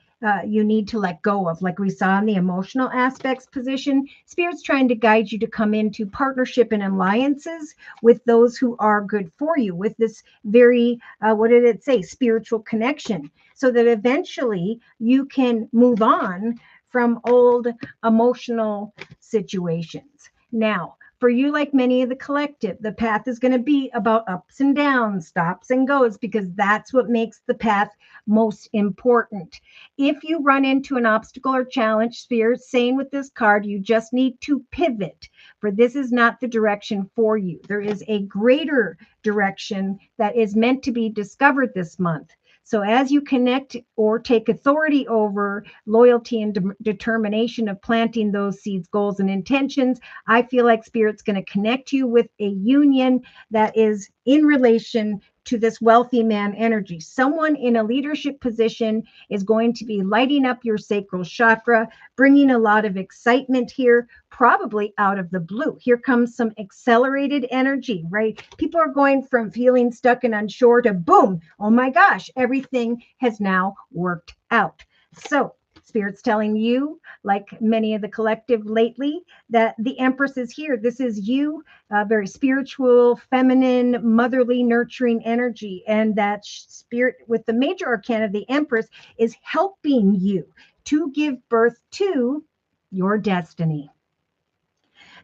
you need to let go of. Like we saw in the emotional aspects position, Spirit's trying to guide you to come into partnership and alliances with those who are good for you, with this very, what did it say, spiritual connection, so that eventually you can move on from old emotional situations. Now, for you, like many of the collective, the path is going to be about ups and downs, stops and goes, because that's what makes the path most important. If you run into an obstacle or challenge, Spirit's saying with this card, you just need to pivot, for this is not the direction for you. There is a greater direction that is meant to be discovered this month. So as you connect or take authority over loyalty and determination of planting those seeds, goals, and intentions, I feel like Spirit's going to connect you with a union that is in relation to this wealthy man energy. Someone in a leadership position is going to be lighting up your sacral chakra, bringing a lot of excitement here, probably out of the blue. Here comes some accelerated energy, right? People are going from feeling stuck and unsure to boom, oh my gosh, everything has now worked out. So Spirit's telling you, like many of the collective lately, that the Empress is here. This is you, very spiritual, feminine, motherly, nurturing energy. And that Spirit with the major arcana, the Empress, is helping you to give birth to your destiny,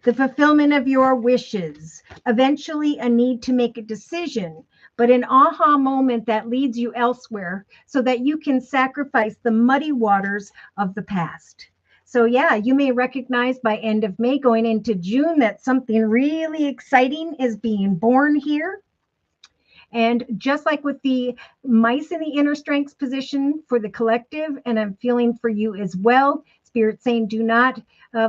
the fulfillment of your wishes, eventually a need to make a decision, but an aha moment that leads you elsewhere so that you can sacrifice the muddy waters of the past. So yeah, you may recognize by end of May going into June that something really exciting is being born here. And just like with the mice in the inner strengths position for the collective, and I'm feeling for you as well, Spirit saying do not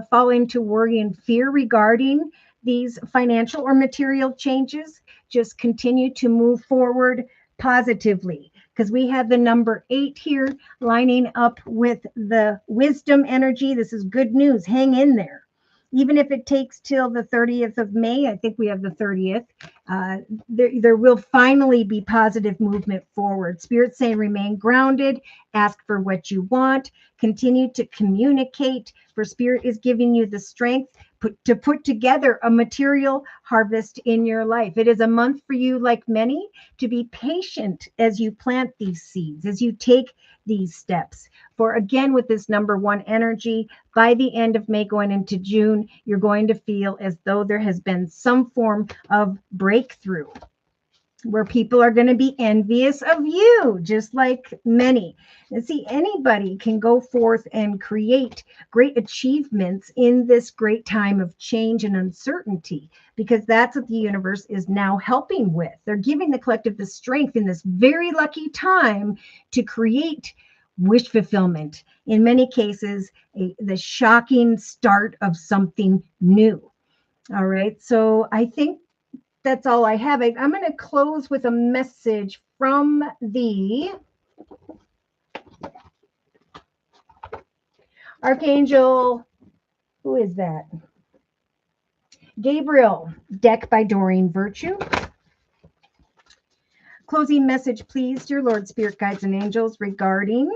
fall into worry and fear regarding these financial or material changes. Just continue to move forward positively, because we have the number 8 here lining up with the wisdom energy. This is good news. Hang in there. Even if it takes till the 30th of May, I think we have the 30th, there will finally be positive movement forward. Spirit saying remain grounded, ask for what you want, continue to communicate, for Spirit is giving you the strength to put together a material harvest in your life. It is a month for you, like many, to be patient as you plant these seeds, as you take these steps. For again, with this number 1 energy, by the end of May going into June, you're going to feel as though there has been some form of breakthrough where people are going to be envious of you, just like many. And see, anybody can go forth and create great achievements in this great time of change and uncertainty, because that's what the universe is now helping with. They're giving the collective the strength in this very lucky time to create wish fulfillment. In many cases, the shocking start of something new. All right. So I think that's all I have. I'm going to close with a message from the Archangel, who is that? Gabriel, deck by Doreen Virtue. Closing message, please, dear Lord, Spirit Guides, and Angels, regarding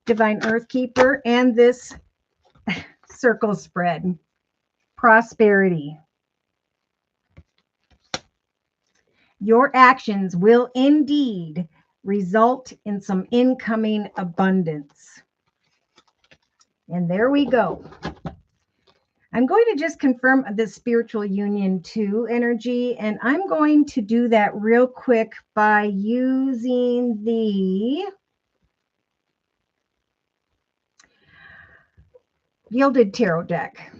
Divine Earth Keeper and this circle spread. Prosperity. Your actions will indeed result in some incoming abundance. And there we go. I'm going to just confirm the spiritual union 2 energy, and I'm going to do that real quick by using the Gilded Tarot deck.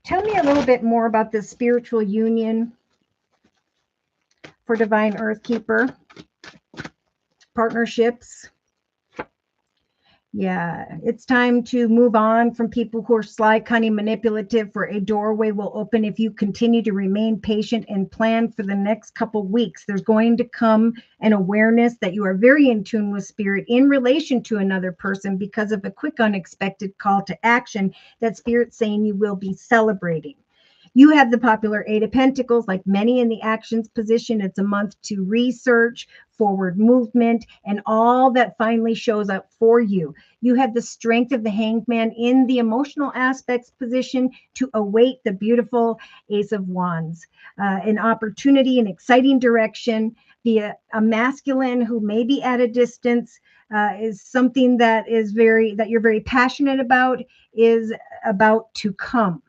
Tell me a little bit more about this spiritual union for Divine Earth Keeper. Partnerships. Yeah, it's time to move on from people who are sly, cunning, manipulative, for a doorway will open if you continue to remain patient and plan for the next couple weeks. There's going to come an awareness that you are very in tune with Spirit in relation to another person because of a quick, unexpected call to action that Spirit's saying you will be celebrating. You have the popular Eight of Pentacles, like many in the actions position. It's a month to research, forward movement, and all that finally shows up for you. You have the Strength of the Hanged Man in the emotional aspects position to await the beautiful Ace of Wands. An opportunity, an exciting direction via a masculine who may be at a distance, is something that you're very passionate about, is about to come.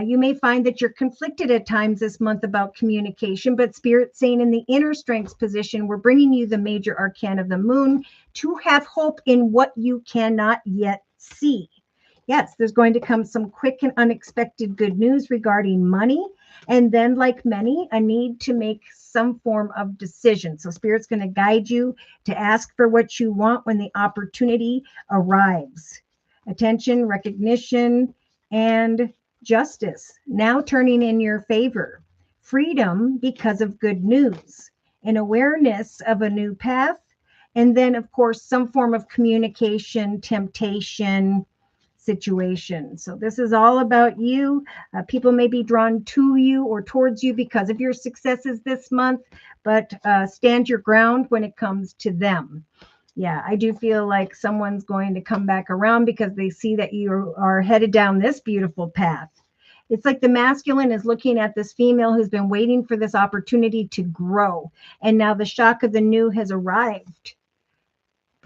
You may find that you're conflicted at times this month about communication, but Spirit's saying in the inner strengths position, we're bringing you the major arcana of the moon to have hope in what you cannot yet see. Yes, there's going to come some quick and unexpected good news regarding money. And then, like many, a need to make some form of decision. So Spirit's going to guide you to ask for what you want when the opportunity arrives. Attention, recognition, and justice now turning in your favor. Freedom because of good news. An awareness of a new path. And then, of course, some form of communication, temptation, situation. So this is all about you. People may be drawn to you or towards you because of your successes this month, but stand your ground when it comes to them. Yeah, I do feel like someone's going to come back around because they see that you are headed down this beautiful path. It's like the masculine is looking at this female who's been waiting for this opportunity to grow. And now the shock of the new has arrived,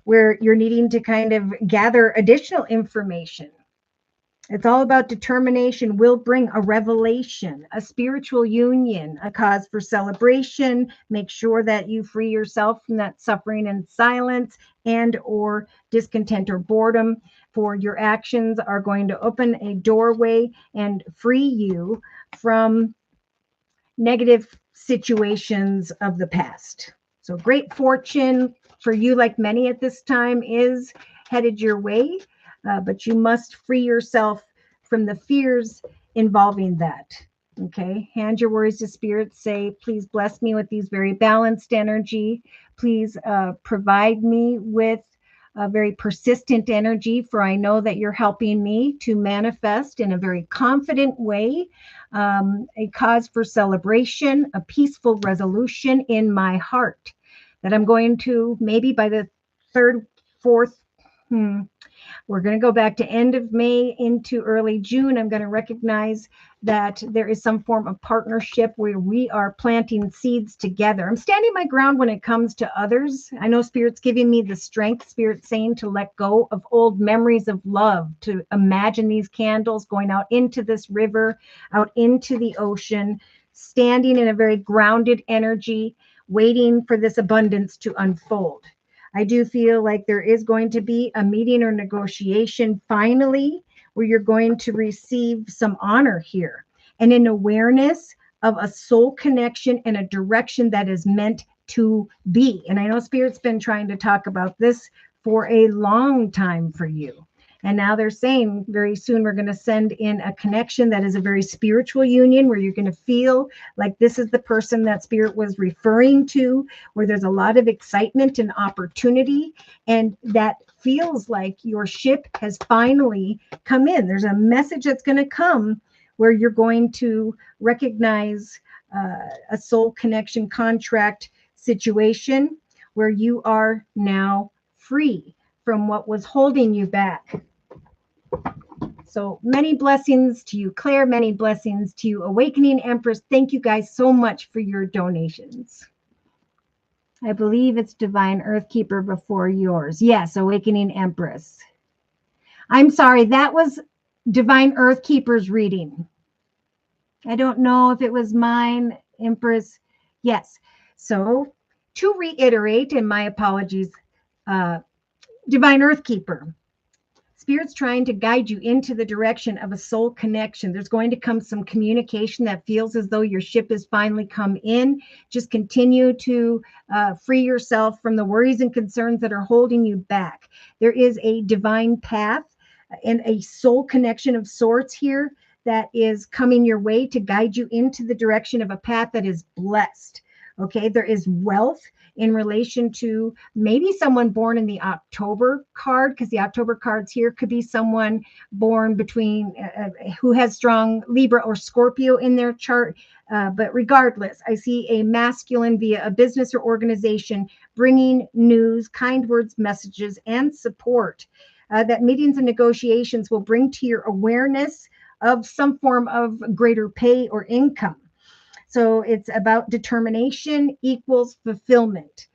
where you're needing to kind of gather additional information. It's all about determination will bring a revelation, a spiritual union, a cause for celebration. Make sure that you free yourself from that suffering and silence and or discontent or boredom, for your actions are going to open a doorway and free you from negative situations of the past. So great fortune for you, like many at this time, is headed your way. But you must free yourself from the fears involving that. Okay. Hand your worries to Spirit. Say, please bless me with these very balanced energy. Please provide me with a very persistent energy, for I know that you're helping me to manifest in a very confident way, a cause for celebration, a peaceful resolution in my heart that I'm going to, maybe by the third, fourth, we're going to go back to end of May into early June. I'm going to recognize that there is some form of partnership where we are planting seeds together. I'm standing my ground when it comes to others. I know Spirit's giving me the strength, Spirit's saying to let go of old memories of love, to imagine these candles going out into this river, out into the ocean, standing in a very grounded energy, waiting for this abundance to unfold. I do feel like there is going to be a meeting or negotiation finally where you're going to receive some honor here and an awareness of a soul connection and a direction that is meant to be. And I know Spirit's been trying to talk about this for a long time for you. And now they're saying very soon we're going to send in a connection that is a very spiritual union where you're going to feel like this is the person that spirit was referring to, where there's a lot of excitement and opportunity. And that feels like your ship has finally come in. There's a message that's going to come where you're going to recognize a soul connection contract situation where you are now free from what was holding you back. So many blessings to you, Claire. Many blessings to you, Awakening Empress. Thank you guys so much for your donations. I believe it's Divine Earthkeeper before yours. Yes, Awakening Empress. I'm sorry, that was Divine Earthkeeper's reading. I don't know if it was mine, Empress. Yes. So to reiterate, and my apologies, Divine Earthkeeper, Spirit's trying to guide you into the direction of a soul connection. There's going to come some communication that feels as though your ship has finally come in. Just continue to free yourself from the worries and concerns that are holding you back. There is a divine path and a soul connection of sorts here that is coming your way to guide you into the direction of a path that is blessed. Okay, there is wealth in relation to maybe someone born in the October card, because the October cards here could be someone born between who has strong Libra or Scorpio in their chart. But regardless, I see a masculine via a business or organization bringing news, kind words, messages, and support that meetings and negotiations will bring to your awareness of some form of greater pay or income. So it's about determination equals fulfillment,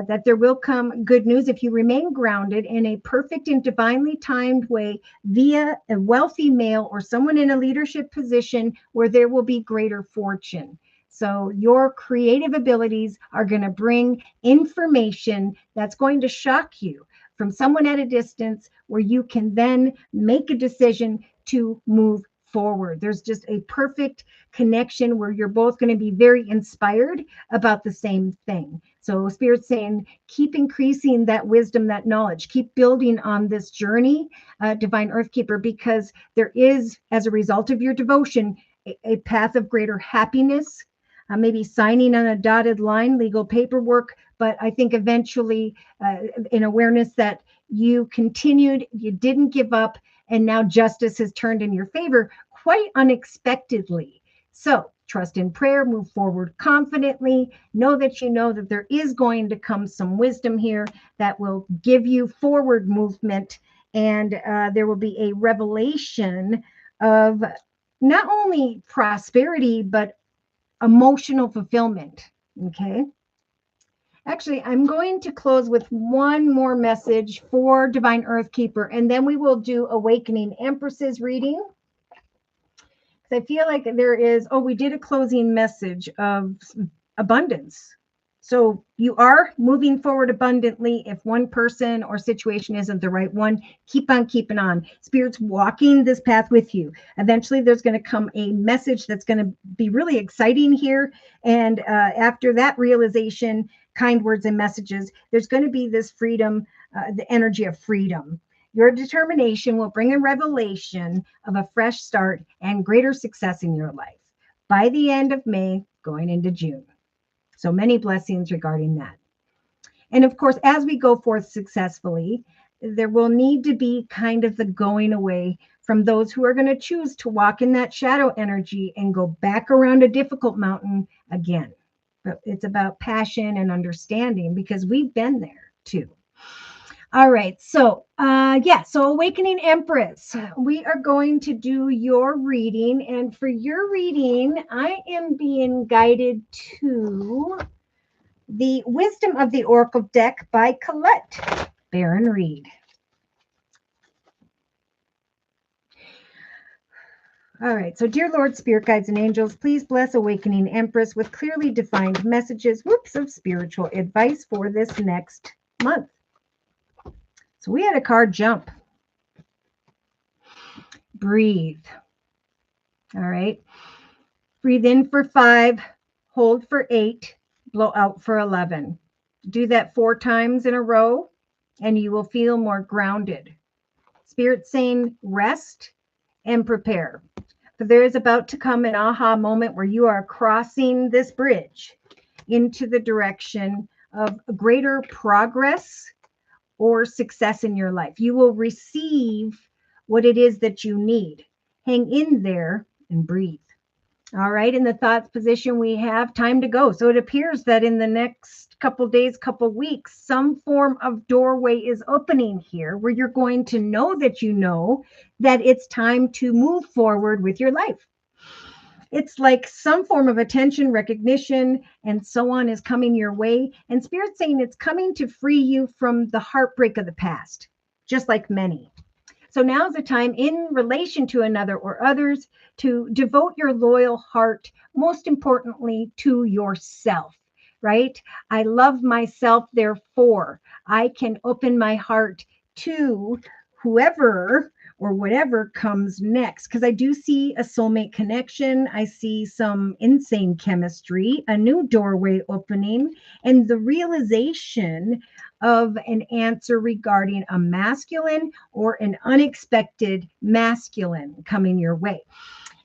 that there will come good news if you remain grounded in a perfect and divinely timed way via a wealthy male or someone in a leadership position where there will be greater fortune. So your creative abilities are going to bring information that's going to shock you from someone at a distance where you can then make a decision to move forward. There's just a perfect connection where you're both going to be very inspired about the same thing. So Spirit's saying, keep increasing that wisdom, that knowledge, keep building on this journey, Divine Earthkeeper, because there is, as a result of your devotion, a path of greater happiness, maybe signing on a dotted line, legal paperwork, but I think eventually an awareness that you continued, you didn't give up, and now justice has turned in your favor quite unexpectedly. So trust in prayer, move forward confidently, know that there is going to come some wisdom here that will give you forward movement, and there will be a revelation of not only prosperity, but emotional fulfillment. Okay. Actually, I'm going to close with one more message for Divine Earthkeeper, and then we will do Awakening Empress's reading. I feel like there is, we did a closing message of abundance. So you are moving forward abundantly. If one person or situation isn't the right one, keep on keeping on. Spirit's walking this path with you. Eventually, there's going to come a message that's going to be really exciting here. And after that realization, kind words and messages, there's going to be this freedom, the energy of freedom. Your determination will bring a revelation of a fresh start and greater success in your life by the end of May, going into June. So many blessings regarding that. And of course, as we go forth successfully, there will need to be kind of the going away from those who are going to choose to walk in that shadow energy and go back around a difficult mountain again. But it's about passion and understanding, because we've been there too. All right. So, so Awakening Empress, we are going to do your reading. And for your reading, I am being guided to the Wisdom of the Oracle deck by Colette Baron Reed. All right. So, dear Lord, Spirit Guides and Angels, please bless Awakening Empress with clearly defined messages, of spiritual advice for this next month. So we had a card jump. Breathe. All right. Breathe in for 5, hold for 8, blow out for 11. Do that 4 times in a row, and you will feel more grounded. Spirit saying rest and prepare. For there is about to come an aha moment where you are crossing this bridge into the direction of greater progress or success in your life. You will receive what it is that you need. Hang in there and breathe. All right, in the thoughts position, we have time to go. So it appears that in the next couple days, couple weeks, some form of doorway is opening here where you're going to know that it's time to move forward with your life. It's like some form of attention, recognition, and so on is coming your way. And Spirit's saying it's coming to free you from the heartbreak of the past, just like many. So now's the time in relation to another or others to devote your loyal heart, most importantly, to yourself, right? I love myself, therefore, I can open my heart to whoever or whatever comes next. Because I do see a soulmate connection. I see some insane chemistry, a new doorway opening, and the realization of an answer regarding a masculine or an unexpected masculine coming your way.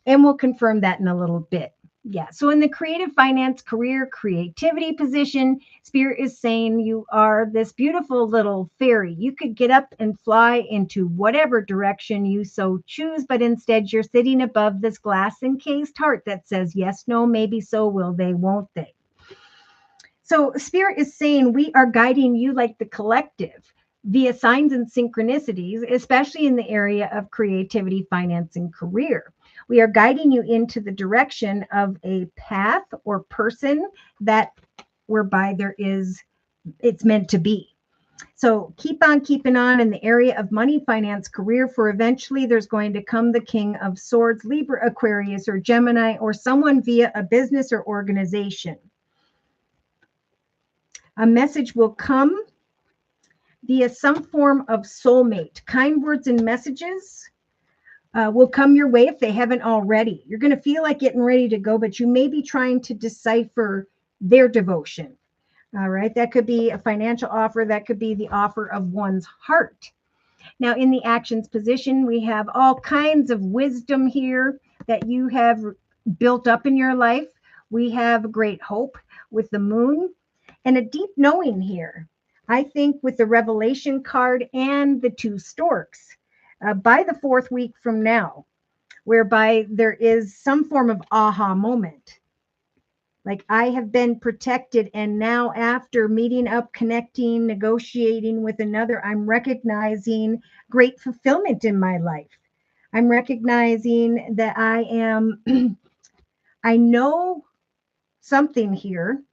And we'll confirm that in a little bit. Yeah. So in the creative finance, career, creativity position, Spirit is saying you are this beautiful little fairy. You could get up and fly into whatever direction you so choose, but instead you're sitting above this glass encased heart that says yes, no, maybe so, will they, won't they? So Spirit is saying we are guiding you like the collective via signs and synchronicities, especially in the area of creativity, finance, and career. We are guiding you into the direction of a path or person that whereby it's meant to be. So keep on keeping on in the area of money, finance, career, for eventually there's going to come the King of Swords, Libra, Aquarius, or Gemini, or someone via a business or organization. A message will come via some form of soulmate. Kind words and messages will come your way if they haven't already. You're going to feel like getting ready to go, but you may be trying to decipher their devotion. All right. That could be a financial offer. That could be the offer of one's heart. Now, in the actions position, we have all kinds of wisdom here that you have built up in your life. We have great hope with the moon and a deep knowing here. I think with the revelation card and the two storks. By the fourth week from now, whereby there is some form of aha moment. Like I have been protected, and now after meeting up, connecting, negotiating with another, I'm recognizing great fulfillment in my life. I'm recognizing that I know something here.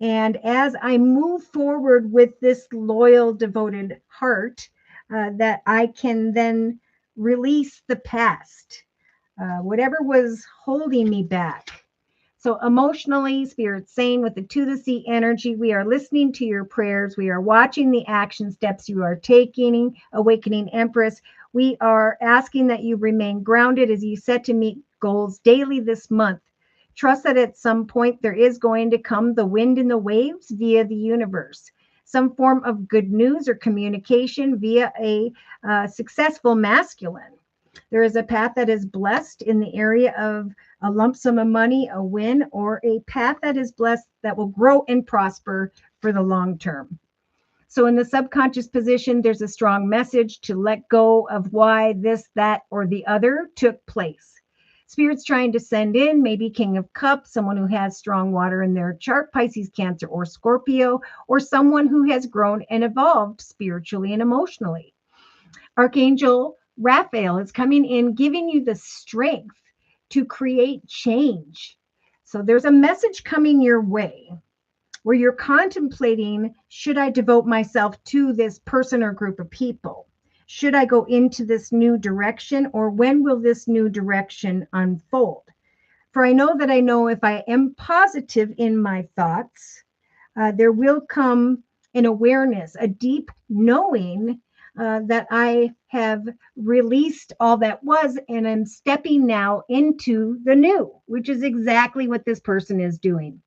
And as I move forward with this loyal, devoted heart, that I can then release the past, whatever was holding me back. So emotionally, Spirit's saying with the to the sea energy, we are listening to your prayers. We are watching the action steps you are taking, awakening Empress. We are asking that you remain grounded as you set to meet goals daily this month. Trust that at some point there is going to come the wind in the waves via the universe. Some form of good news or communication via a successful masculine. There is a path that is blessed in the area of a lump sum of money, a win, or a path that is blessed that will grow and prosper for the long term. So in the subconscious position, there's a strong message to let go of why this, that, or the other took place. Spirit's trying to send in maybe King of Cups, someone who has strong water in their chart, Pisces, Cancer, or Scorpio, or someone who has grown and evolved spiritually and emotionally. Archangel Raphael is coming in, giving you the strength to create change. So there's a message coming your way where you're contemplating, should I devote myself to this person or group of people? Should I go into this new direction, or when will this new direction unfold? For I know if I am positive in my thoughts, there will come an awareness, a deep knowing that I have released all that was, and I'm stepping now into the new, which is exactly what this person is doing.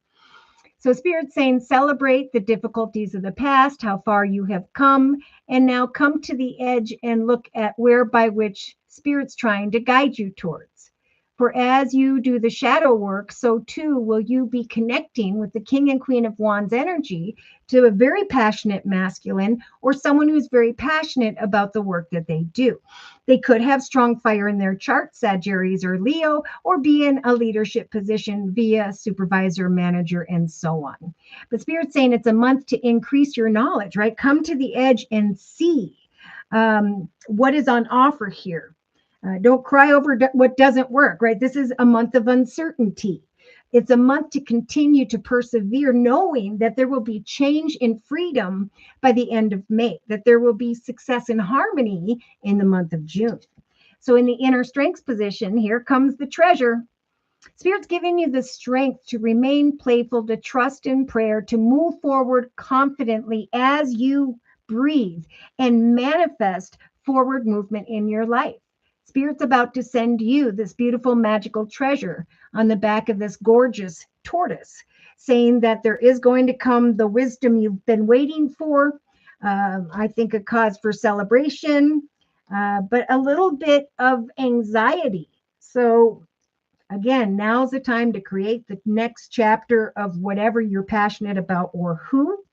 So Spirit's saying celebrate the difficulties of the past, how far you have come, and now come to the edge and look at where by which Spirit's trying to guide you towards. For as you do the shadow work, so too will you be connecting with the King and Queen of Wands energy to a very passionate masculine or someone who's very passionate about the work that they do. They could have strong fire in their chart, Sagittarius or Leo, or be in a leadership position via supervisor, manager, and so on. But Spirit's saying it's a month to increase your knowledge, right? Come to the edge and see what is on offer here. Don't cry over what doesn't work, right? This is a month of uncertainty. It's a month to continue to persevere, knowing that there will be change in freedom by the end of May, that there will be success and harmony in the month of June. So in the inner strengths position, here comes the treasure. Spirit's giving you the strength to remain playful, to trust in prayer, to move forward confidently as you breathe and manifest forward movement in your life. Spirit's about to send you this beautiful magical treasure on the back of this gorgeous tortoise, saying that there is going to come the wisdom you've been waiting for. I think a cause for celebration, but a little bit of anxiety. So again, now's the time to create the next chapter of whatever you're passionate about or who.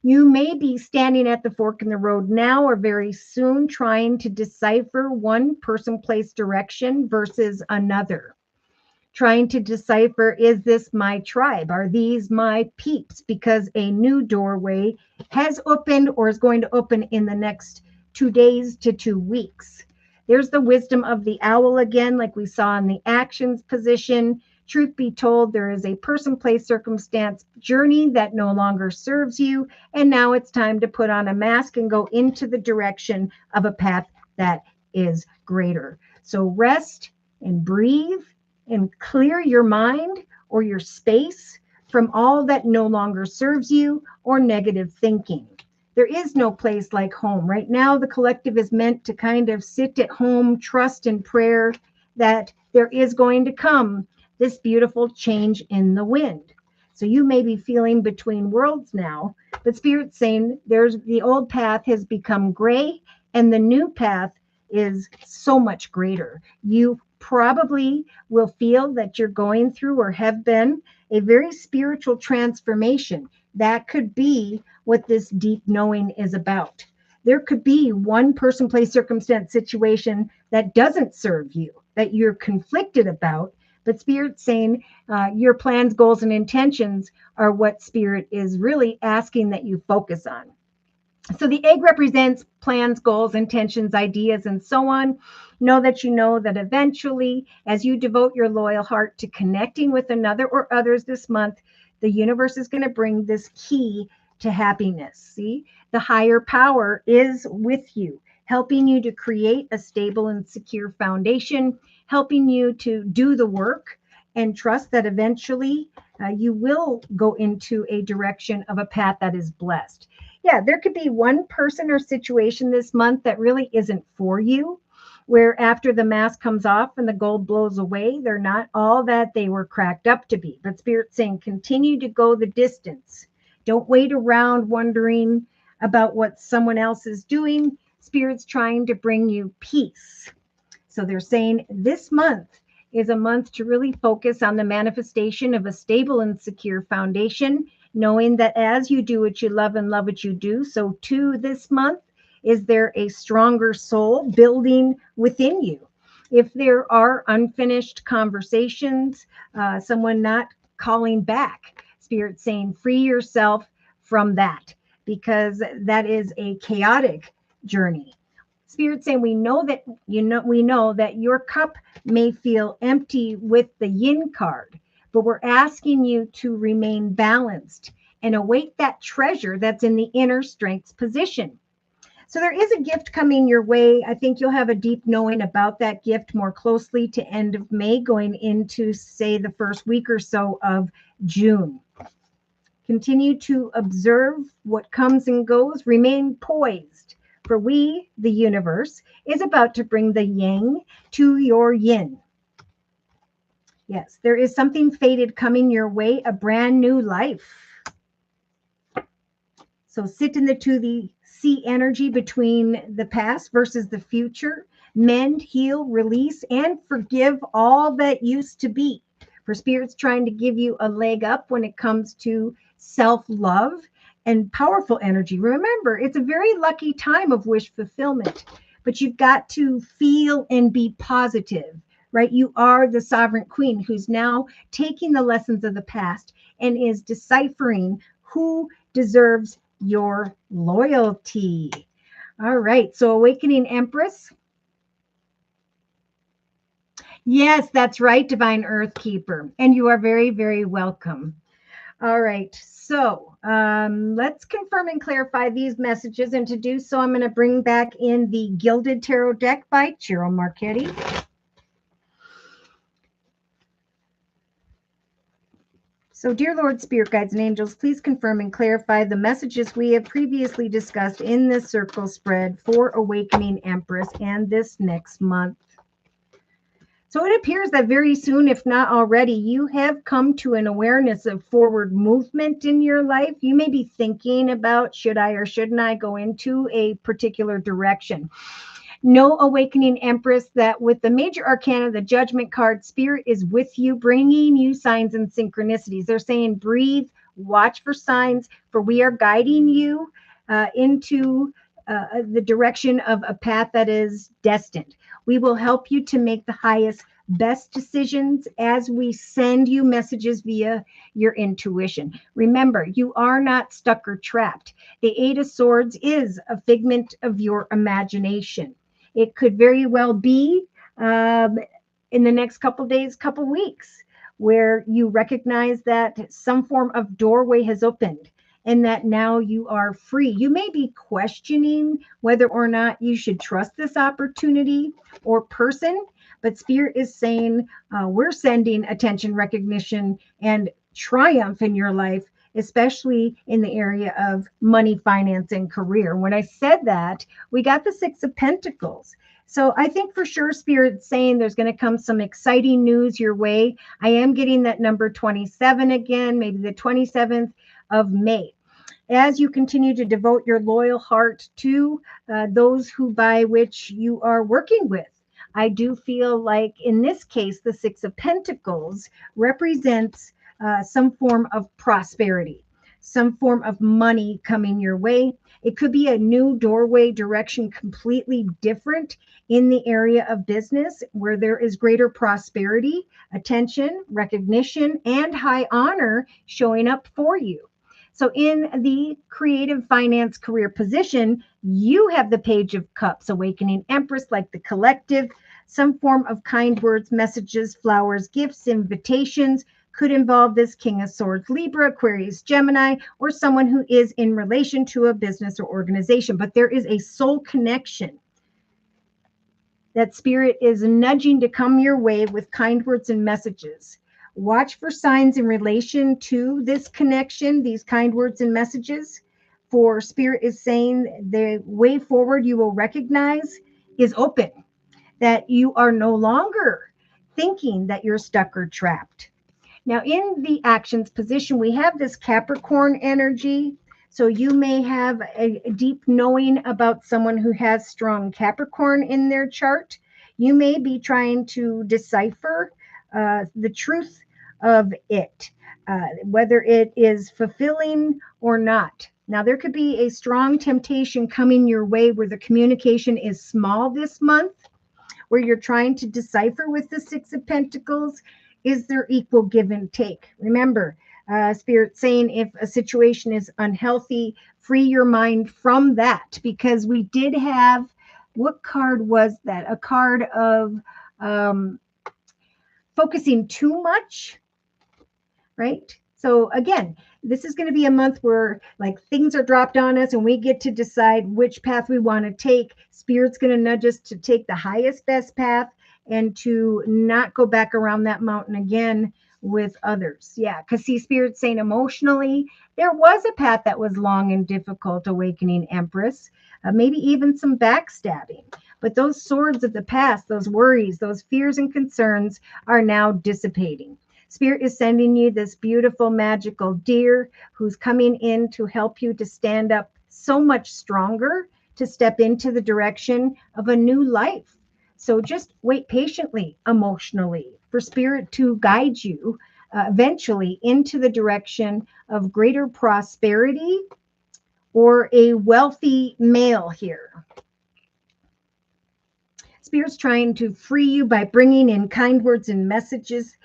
You may be standing at the fork in the road now or very soon trying to decipher one person, place, direction versus another. Trying to decipher, is this my tribe? Are these my peeps? Because a new doorway has opened or is going to open in the next 2 days to 2 weeks. There's the wisdom of the owl again, like we saw in the actions position. Truth be told, there is a person, place, circumstance journey that no longer serves you. And now it's time to put on a mask and go into the direction of a path that is greater. So rest and breathe and clear your mind or your space from all that no longer serves you or negative thinking. There is no place like home. Right now, the collective is meant to kind of sit at home, trust in prayer that there is going to come this beautiful change in the wind. So you may be feeling between worlds now, but Spirit's saying there's the old path has become gray and the new path is so much greater. You probably will feel that you're going through or have been a very spiritual transformation. That could be what this deep knowing is about. There could be one person, place, circumstance, situation that doesn't serve you, that you're conflicted about, but Spirit's saying your plans, goals, and intentions are what Spirit is really asking that you focus on. So the egg represents plans, goals, intentions, ideas, and so on. Know that eventually, as you devote your loyal heart to connecting with another or others this month, the universe is going to bring this key to happiness. See, the higher power is with you, helping you to create a stable and secure foundation, helping you to do the work and trust that eventually you will go into a direction of a path that is blessed. Yeah, there could be one person or situation this month that really isn't for you, where after the mask comes off and the gold blows away, they're not all that they were cracked up to be. But Spirit's saying continue to go the distance. Don't wait around wondering about what someone else is doing. Spirit's trying to bring you peace. So they're saying this month is a month to really focus on the manifestation of a stable and secure foundation, knowing that as you do what you love and love what you do, so too this month is there a stronger soul building within you. If there are unfinished conversations, someone not calling back, Spirit saying free yourself from that, because that is a chaotic journey. Spirit saying we know that your cup may feel empty with the yin card, but we're asking you to remain balanced and await that treasure that's in the inner strengths position. So there is a gift coming your way. I think you'll have a deep knowing about that gift more closely to end of May, going into, say, the first week or so of June. Continue to observe what comes and goes. Remain poised, for we, the universe, is about to bring the yang to your yin. Yes, there is something fated coming your way, a brand new life. So sit in the 2C energy between the past versus the future. Mend, heal, release, and forgive all that used to be. For Spirit's trying to give you a leg up when it comes to self-love and powerful energy. Remember, it's a very lucky time of wish fulfillment, but you've got to feel and be positive, right? You are the sovereign queen who's now taking the lessons of the past and is deciphering who deserves your loyalty. All right. So, Awakening Empress. Yes, that's right, Divine Earth Keeper. And you are very, very welcome. All right. So, let's confirm and clarify these messages. And to do so, I'm going to bring back in the Gilded Tarot deck by Ciro Marchetti. So, dear Lord, Spirit Guides, and Angels, please confirm and clarify the messages we have previously discussed in this circle spread for Awakening Empress and this next month. So it appears that very soon, if not already, you have come to an awareness of forward movement in your life. You may be thinking about, should I or shouldn't I go into a particular direction? Know, Awakening Empress, that with the major arcana, the Judgment card, Spirit is with you, bringing you signs and synchronicities. They're saying, breathe, watch for signs, for we are guiding you into the direction of a path that is destined. We will help you to make the highest, best decisions as we send you messages via your intuition. Remember, you are not stuck or trapped. The Eight of Swords is a figment of your imagination. It could very well be in the next couple days, couple weeks, where you recognize that some form of doorway has opened and that now you are free. You may be questioning whether or not you should trust this opportunity or person, but Spirit is saying we're sending attention, recognition, and triumph in your life, especially in the area of money, finance, and career. When I said that, we got the Six of Pentacles. So I think for sure Spirit's saying there's going to come some exciting news your way. I am getting that number 27 again, maybe the 27th of May. As you continue to devote your loyal heart to those who by which you are working with. I do feel like in this case, the Six of Pentacles represents some form of prosperity, some form of money coming your way. It could be a new doorway direction, completely different in the area of business where there is greater prosperity, attention, recognition, and high honor showing up for you. So in the creative finance career position, you have the Page of Cups, Awakening Empress, like the collective, some form of kind words, messages, flowers, gifts, invitations could involve this King of Swords, Libra, Aquarius, Gemini, or someone who is in relation to a business or organization. But there is a soul connection that Spirit is nudging to come your way with kind words and messages. Watch for signs in relation to this connection, these kind words and messages. For Spirit is saying the way forward you will recognize is open, that you are no longer thinking that you're stuck or trapped. Now, in the actions position, we have this Capricorn energy. So you may have a deep knowing about someone who has strong Capricorn in their chart. You may be trying to decipher the truth of it, whether it is fulfilling or not. Now, there could be a strong temptation coming your way where the communication is small this month, where you're trying to decipher with the Six of Pentacles. Is there equal give and take? Remember, Spirit saying if a situation is unhealthy, free your mind from that, because we did have, what card was that? A card of focusing too much, right? So again, this is going to be a month where like things are dropped on us and we get to decide which path we want to take. Spirit's going to nudge us to take the highest, best path and to not go back around that mountain again with others. Yeah, because see, Spirit's saying emotionally, there was a path that was long and difficult, Awakening Empress, maybe even some backstabbing. But those swords of the past, those worries, those fears and concerns are now dissipating. Spirit is sending you this beautiful, magical deer who's coming in to help you to stand up so much stronger, to step into the direction of a new life. So just wait patiently, emotionally, for Spirit to guide you eventually into the direction of greater prosperity or a wealthy male here. Spirit's trying to free you by bringing in kind words and messages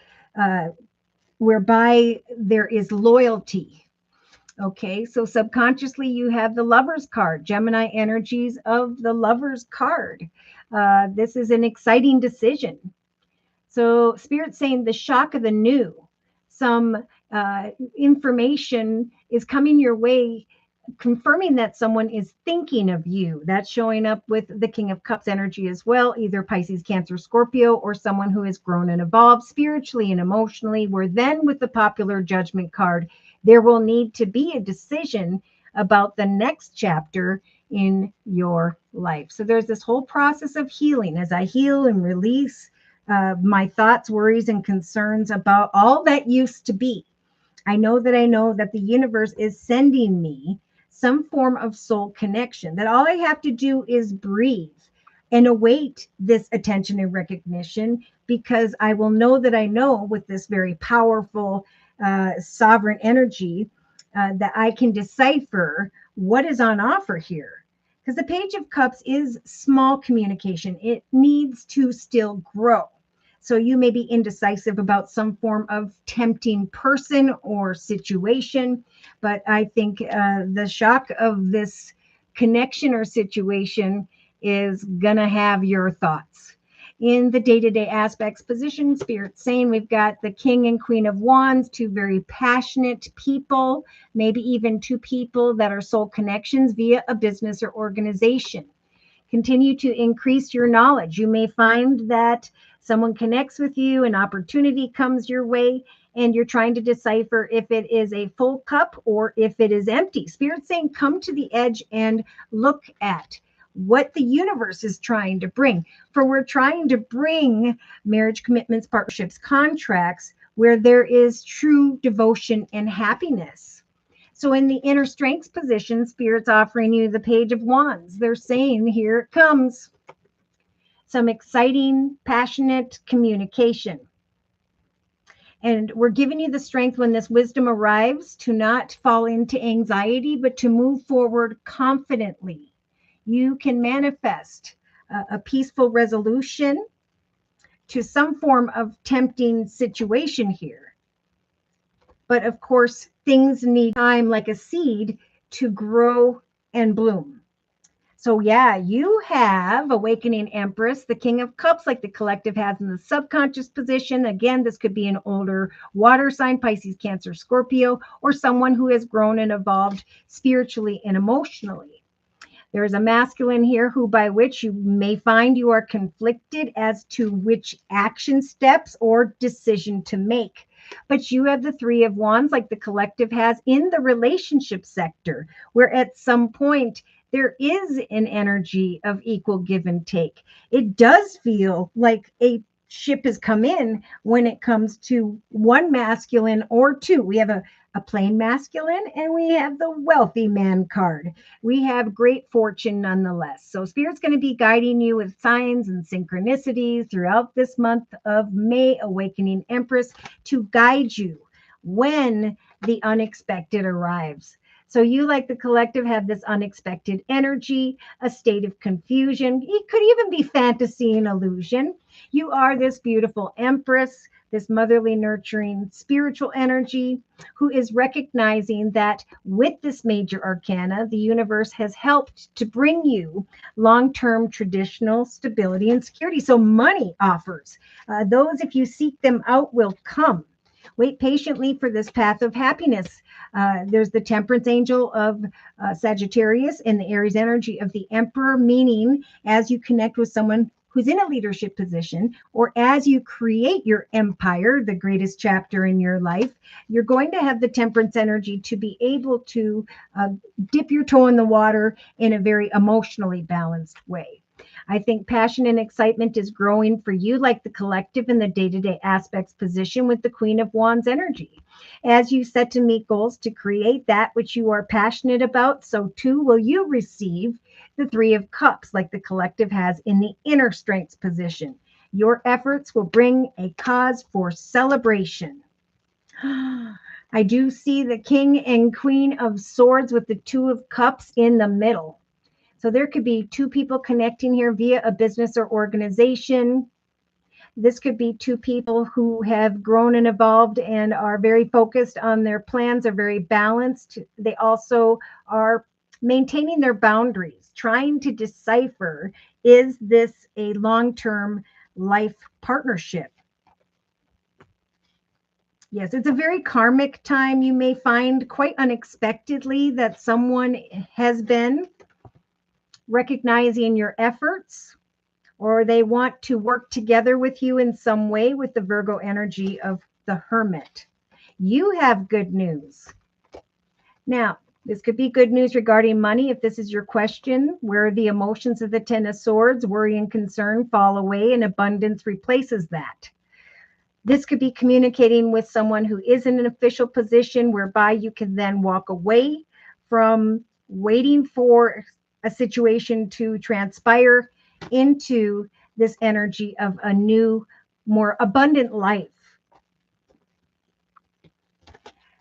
whereby there is loyalty. Okay, so subconsciously you have the Lover's card, Gemini energies of the Lover's card. This is an exciting decision. So Spirit's saying the shock of the new, some information is coming your way, confirming that someone is thinking of you. That's showing up with the King of Cups energy as well, either Pisces, Cancer, Scorpio, or someone who has grown and evolved spiritually and emotionally. Where then with the popular Judgment card, there will need to be a decision about the next chapter in your life. So there's this whole process of healing. As I heal and release my thoughts, worries, and concerns about all that used to be, I know that the universe is sending me some form of soul connection, that all I have to do is breathe and await this attention and recognition, because I will know that I know with this very powerful sovereign energy that I can decipher what is on offer here. Because the Page of Cups is small communication. It needs to still grow. So you may be indecisive about some form of tempting person or situation, but I think the shock of this connection or situation is going to have your thoughts. In the day-to-day aspects position, Spirit saying we've got the King and Queen of Wands, two very passionate people, maybe even two people that are soul connections via a business or organization. Continue to increase your knowledge. You may find that someone connects with you, an opportunity comes your way, and you're trying to decipher if it is a full cup or if it is empty. Spirit saying come to the edge and look at what the universe is trying to bring. For we're trying to bring marriage, commitments, partnerships, contracts where there is true devotion and happiness. So in the inner strengths position, Spirit's offering you the Page of Wands. They're saying, here it comes. Some exciting, passionate communication. And we're giving you the strength when this wisdom arrives to not fall into anxiety, but to move forward confidently. You can manifest a peaceful resolution to some form of tempting situation here. But of course, things need time like a seed to grow and bloom. So yeah, you have Awakening Empress, the King of Cups, like the collective has in the subconscious position. Again, this could be an older water sign, Pisces, Cancer, Scorpio, or someone who has grown and evolved spiritually and emotionally. There is a masculine here who by which you may find you are conflicted as to which action steps or decision to make. But you have the Three of Wands like the collective has in the relationship sector, where at some point there is an energy of equal give and take. It does feel like a ship has come in when it comes to one masculine or two. We have a plain masculine and we have the wealthy man card. We have great fortune nonetheless. So Spirit's going to be guiding you with signs and synchronicities throughout this month of May, Awakening Empress, to guide you when the unexpected arrives. So you, like the collective, have this unexpected energy, a state of confusion. It could even be fantasy and illusion. You are this beautiful Empress, this motherly, nurturing, spiritual energy who is recognizing that with this major arcana, the universe has helped to bring you long-term traditional stability and security. So money offers, those, if you seek them out, will come. Wait patiently for this path of happiness. There's the Temperance angel of Sagittarius and the Aries energy of the Emperor, meaning as you connect with someone who's in a leadership position, or as you create your empire, the greatest chapter in your life, you're going to have the Temperance energy to be able to dip your toe in the water in a very emotionally balanced way. I think passion and excitement is growing for you, like the collective in the day-to-day aspects position with the Queen of Wands energy. As you set to meet goals to create that which you are passionate about, so too will you receive the Three of Cups, like the collective has in the inner strengths position. Your efforts will bring a cause for celebration. I do see the King and Queen of Swords with the Two of Cups in the middle. So there could be two people connecting here via a business or organization. This could be two people who have grown and evolved and are very focused on their plans, are very balanced. They also are maintaining their boundaries, trying to decipher, is this a long-term life partnership? Yes, it's a very karmic time. You may find quite unexpectedly that someone has been recognizing your efforts, or they want to work together with you in some way with the Virgo energy of the Hermit. You have good news. Now, this could be good news regarding money if this is your question, where the emotions of the Ten of Swords, worry and concern fall away and abundance replaces that. This could be communicating with someone who is in an official position whereby you can then walk away from waiting for a situation to transpire into this energy of a new, more abundant life.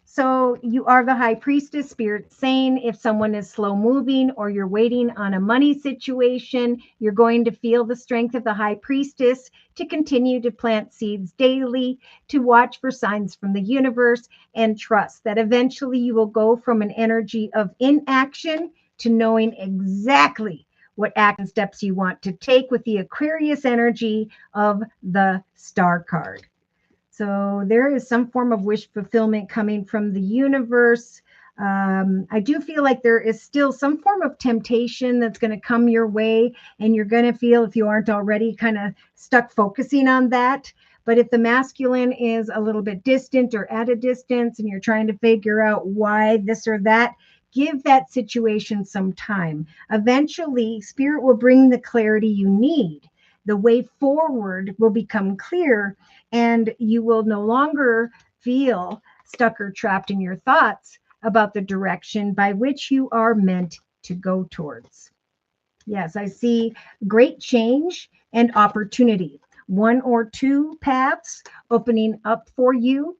So you are the High Priestess, Spirit saying if someone is slow moving or you're waiting on a money situation, you're going to feel the strength of the High Priestess to continue to plant seeds daily, to watch for signs from the universe, and trust that eventually you will go from an energy of inaction to knowing exactly what action steps you want to take with the Aquarius energy of the Star card. So there is some form of wish fulfillment coming from the universe. I do feel like there is still some form of temptation that's going to come your way, and you're going to feel, if you aren't already, kind of stuck focusing on that. But if the masculine is a little bit distant or at a distance, and you're trying to figure out why this or that, give that situation some time. Eventually, Spirit will bring the clarity you need. The way forward will become clear, and you will no longer feel stuck or trapped in your thoughts about the direction by which you are meant to go towards. Yes, I see great change and opportunity. One or two paths opening up for you.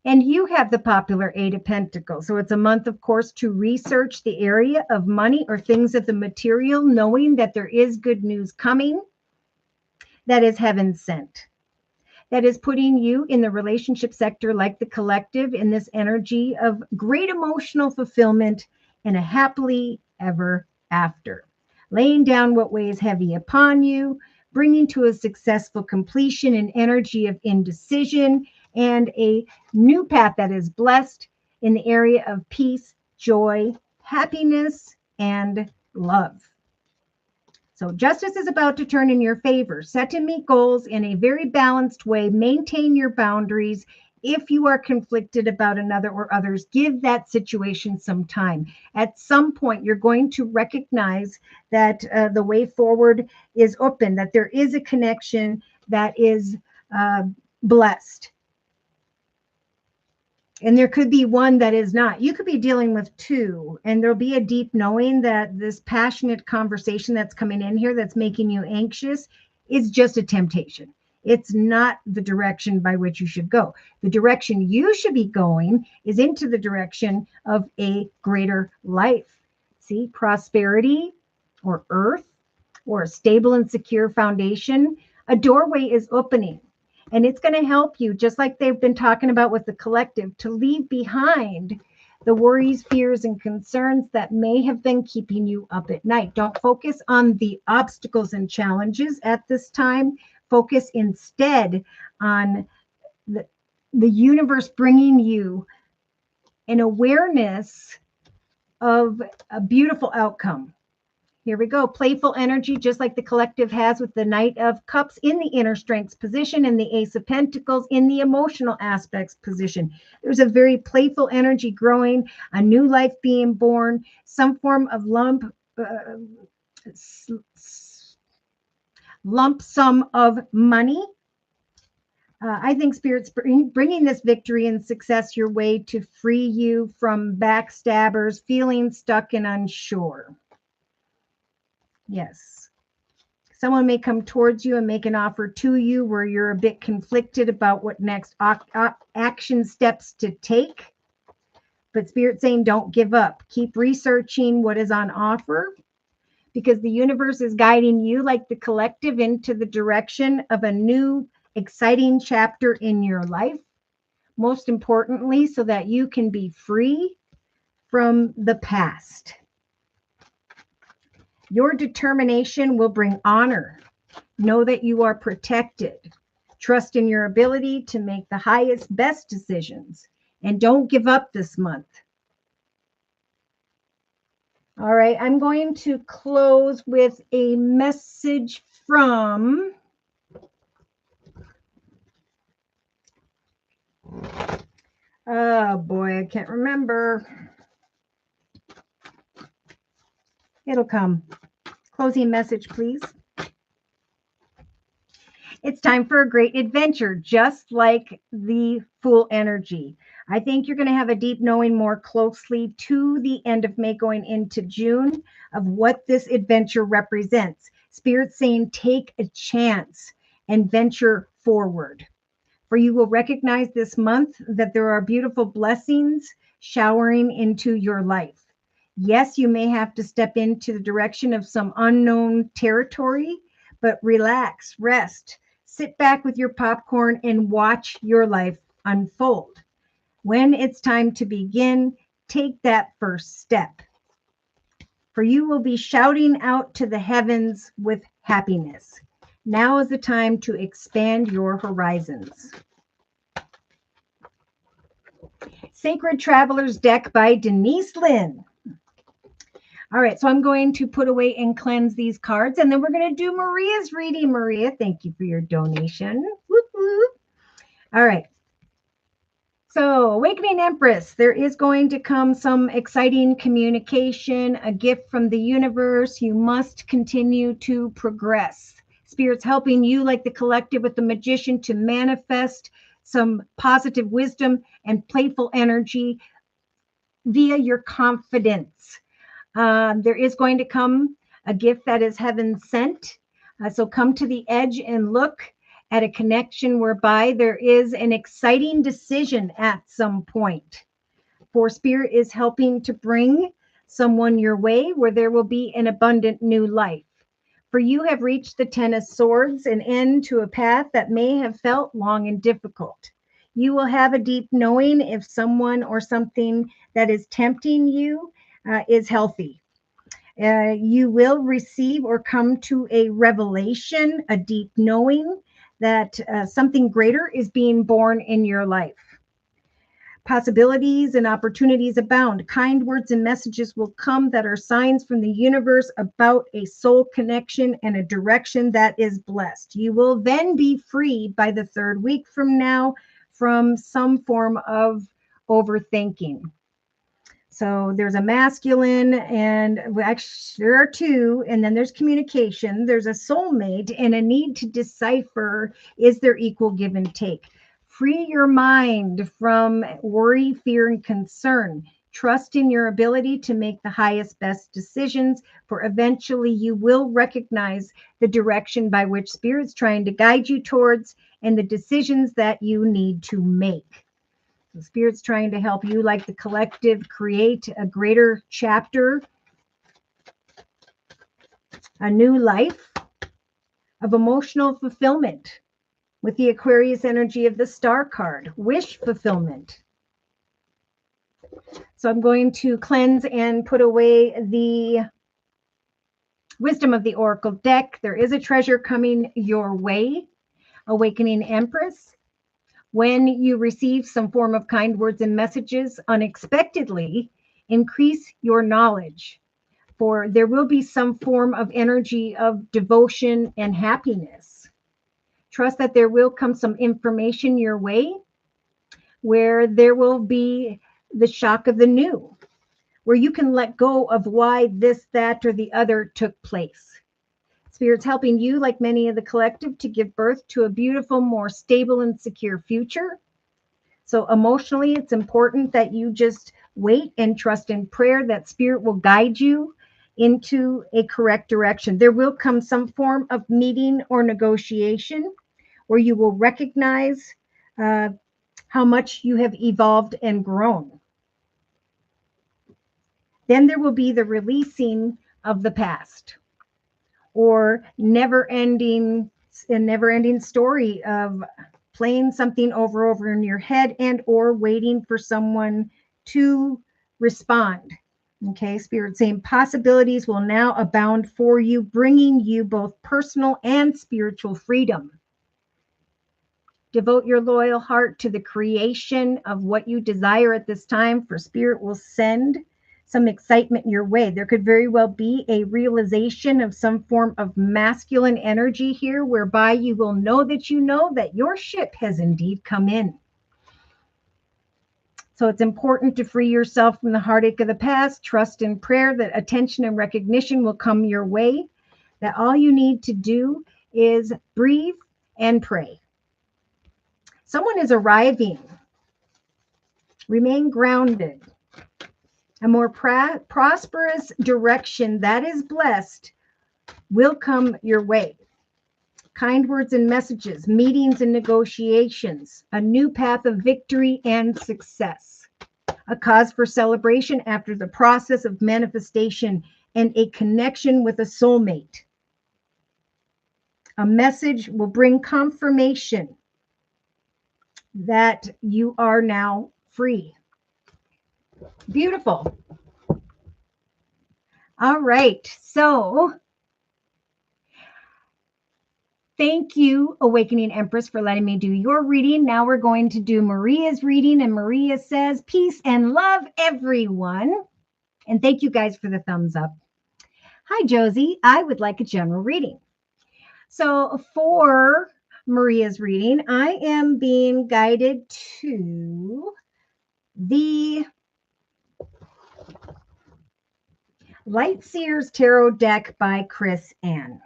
And you have the popular Eight of Pentacles. So it's a month, of course, to research the area of money or things of the material, knowing that there is good news coming that is heaven sent. That is putting you in the relationship sector, like the collective, in this energy of great emotional fulfillment and a happily ever after. Laying down what weighs heavy upon you, bringing to a successful completion an energy of indecision and a new path that is blessed in the area of peace, joy, happiness, and love. So justice is about to turn in your favor. Set to meet goals in a very balanced way. Maintain your boundaries. If you are conflicted about another or others, give that situation some time. At some point, you're going to recognize that the way forward is open, that there is a connection that is blessed. And there could be one that is not. You could be dealing with two, and there'll be a deep knowing that this passionate conversation that's coming in here that's making you anxious is just a temptation. It's not the direction by which you should go. The direction you should be going is into the direction of a greater life. See, prosperity or earth or a stable and secure foundation. A doorway is opening. And it's going to help you, just like they've been talking about with the collective, to leave behind the worries, fears, and concerns that may have been keeping you up at night. Don't focus on the obstacles and challenges at this time. Focus instead on the universe bringing you an awareness of a beautiful outcome. Here we go. Playful energy, just like the collective has with the Knight of Cups in the inner strengths position and the Ace of Pentacles in the emotional aspects position. There's a very playful energy growing, a new life being born, some form of lump sum of money. I think Spirit's bringing this victory and success your way to free you from backstabbers, feeling stuck and unsure. Yes. Someone may come towards you and make an offer to you where you're a bit conflicted about what next action steps to take. But Spirit's saying don't give up. Keep researching what is on offer, because the universe is guiding you, like the collective, into the direction of a new, exciting chapter in your life. Most importantly, so that you can be free from the past. Your determination will bring honor. Know that you are protected. Trust in your ability to make the highest, best decisions. And don't give up this month. All right, I'm going to close with a message from oh boy, I can't remember. It'll come. Closing message, please. It's time for a great adventure, just like the Fool energy. I think you're going to have a deep knowing more closely to the end of May going into June of what this adventure represents. Spirit's saying take a chance and venture forward. For you will recognize this month that there are beautiful blessings showering into your life. Yes, you may have to step into the direction of some unknown territory, but relax, rest, sit back with your popcorn and watch your life unfold. When it's time to begin, take that first step. For you will be shouting out to the heavens with happiness. Now is the time to expand your horizons. Sacred Traveler's Deck by Denise Lynn. All right, so I'm going to put away and cleanse these cards, and then we're going to do Maria's reading. Maria, thank you for your donation. Whoop, whoop. All right. So, Awakening Empress, there is going to come some exciting communication, a gift from the universe. You must continue to progress. Spirit's helping you, like the collective with the Magician, to manifest some positive wisdom and playful energy via your confidence. There is going to come a gift that is heaven sent. So come to the edge and look at a connection whereby there is an exciting decision at some point. For Spirit is helping to bring someone your way where there will be an abundant new life. For you have reached the Ten of Swords, an end to a path that may have felt long and difficult. You will have a deep knowing if someone or something that is tempting you is healthy. You will receive or come to a revelation, a deep knowing that something greater is being born in your life. Possibilities and opportunities abound. Kind words and messages will come that are signs from the universe about a soul connection and a direction that is blessed. You will then be free by the third week from now from some form of overthinking. So there's a masculine, and actually there are two, and then there's communication. There's a soulmate and a need to decipher, is there equal give and take? Free your mind from worry, fear, and concern. Trust in your ability to make the highest, best decisions, for eventually you will recognize the direction by which Spirit's trying to guide you towards and the decisions that you need to make. The Spirit's trying to help you, like the collective, create a greater chapter, a new life of emotional fulfillment with the Aquarius energy of the Star card, wish fulfillment. So I'm going to cleanse and put away the wisdom of the Oracle deck. There is a treasure coming your way, Awakening Empress. When you receive some form of kind words and messages unexpectedly, increase your knowledge, for there will be some form of energy of devotion and happiness. Trust that there will come some information your way where there will be the shock of the new, where you can let go of why this, that, or the other took place. Spirit's helping you, like many of the collective, to give birth to a beautiful, more stable and secure future. So emotionally, it's important that you just wait and trust in prayer that Spirit will guide you into a correct direction. There will come some form of meeting or negotiation where you will recognize how much you have evolved and grown. Then there will be the releasing of the past, or a never-ending story of playing something over in your head and or waiting for someone to respond. Okay, Spirit saying possibilities will now abound for you, bringing you both personal and spiritual freedom. Devote your loyal heart to the creation of what you desire at this time, for Spirit will send some excitement your way. There could very well be a realization of some form of masculine energy here, whereby you will know that your ship has indeed come in. So it's important to free yourself from the heartache of the past. Trust in prayer that attention and recognition will come your way, that all you need to do is breathe and pray. Someone is arriving. Remain grounded. A more prosperous direction that is blessed will come your way. Kind words and messages, meetings and negotiations, a new path of victory and success, a cause for celebration after the process of manifestation, and a connection with a soulmate. A message will bring confirmation that you are now free. Beautiful. All right. So thank you, Awakening Empress, for letting me do your reading. Now we're going to do Maria's reading. And Maria says, peace and love, everyone. And thank you guys for the thumbs up. Hi, Josie. I would like a general reading. So for Maria's reading, I am being guided to the Light Seers Tarot deck by Chris Ann.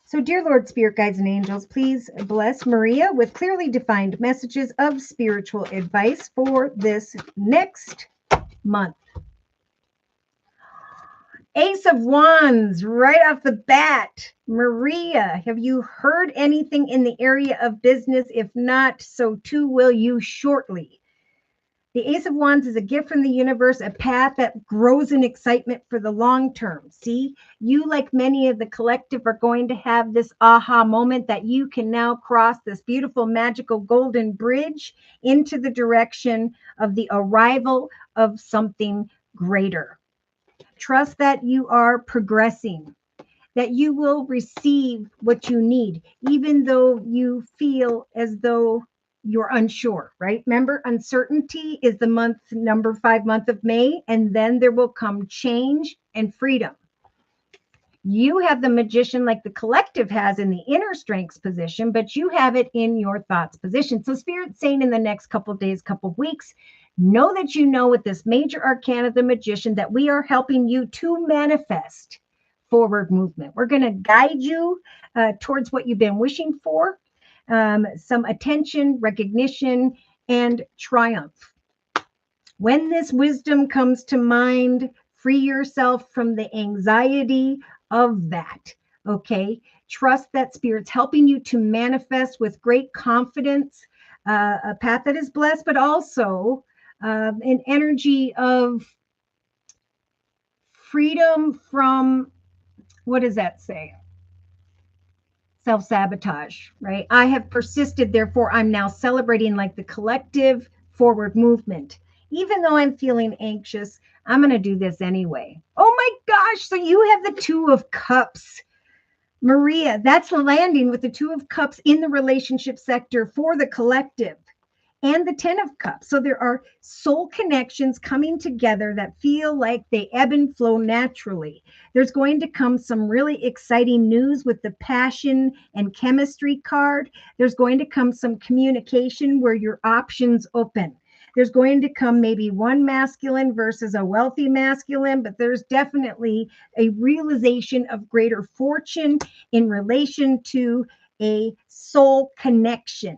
So, dear Lord, Spirit Guides and Angels, please bless Maria with clearly defined messages of spiritual advice for this next month. Ace of Wands, right off the bat. Maria, have you heard anything in the area of business? If not, so too will you shortly. The Ace of Wands is a gift from the universe, a path that grows in excitement for the long term. See, you, like many of the collective, are going to have this aha moment that you can now cross this beautiful, magical golden bridge into the direction of the arrival of something greater. Trust that you are progressing, that you will receive what you need, even though you feel as though you're unsure, right? Remember, uncertainty is the number 5 month of May, and then there will come change and freedom. You have the Magician like the collective has in the inner strengths position, but you have it in your thoughts position. So Spirit's saying in the next couple of days, couple of weeks, know that you know with this major arcana, the Magician, that we are helping you to manifest forward movement. We're going to guide you towards what you've been wishing for, some attention, recognition, and triumph. When this wisdom comes to mind, free yourself from the anxiety of that. Okay. Trust that Spirit's helping you to manifest with great confidence, a path that is blessed, but also an energy of freedom from, what does that say? Self-sabotage, right? I have persisted, therefore I'm now celebrating like the collective forward movement. Even though I'm feeling anxious, I'm going to do this anyway. Oh my gosh, so you have the Two of Cups. Maria, that's landing with the Two of Cups in the relationship sector for the collective. And the 10 of Cups. So there are soul connections coming together that feel like they ebb and flow naturally. There's going to come some really exciting news with the passion and chemistry card. There's going to come some communication where your options open. There's going to come maybe one masculine versus a wealthy masculine, but there's definitely a realization of greater fortune in relation to a soul connection.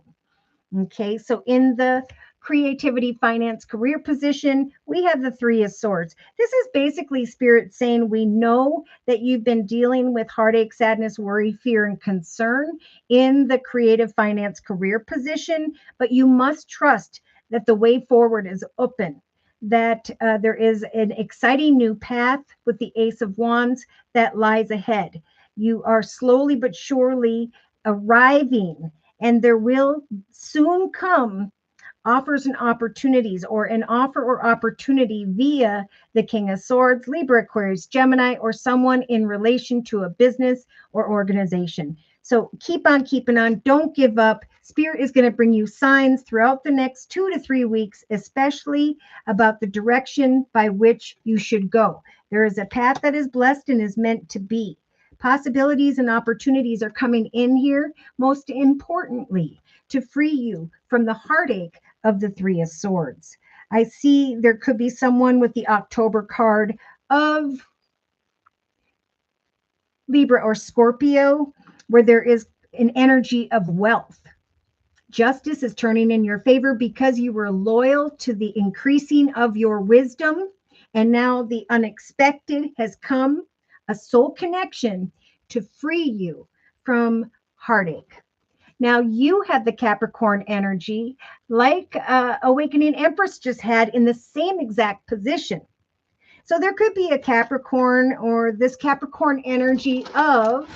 Okay, so in the creativity, finance, career position, we have the Three of Swords. This is basically Spirit saying we know that you've been dealing with heartache, sadness, worry, fear, and concern in the creative, finance, career position, but you must trust that the way forward is open, that there is an exciting new path with the Ace of Wands that lies ahead. You are slowly but surely arriving, and there will soon come offers and opportunities, or an offer or opportunity via the King of Swords, Libra, Aquarius, Gemini, or someone in relation to a business or organization. So keep on keeping on. Don't give up. Spirit is going to bring you signs throughout the next 2 to 3 weeks, especially about the direction by which you should go. There is a path that is blessed and is meant to be. Possibilities and opportunities are coming in here, most importantly, to free you from the heartache of the Three of Swords. I see there could be someone with the October card of Libra or Scorpio, where there is an energy of wealth. Justice is turning in your favor because you were loyal to the increasing of your wisdom, and now the unexpected has come, a soul connection to free you from heartache. Now you have the Capricorn energy, like Awakening Empress just had, in the same exact position. So there could be a Capricorn, or this Capricorn energy of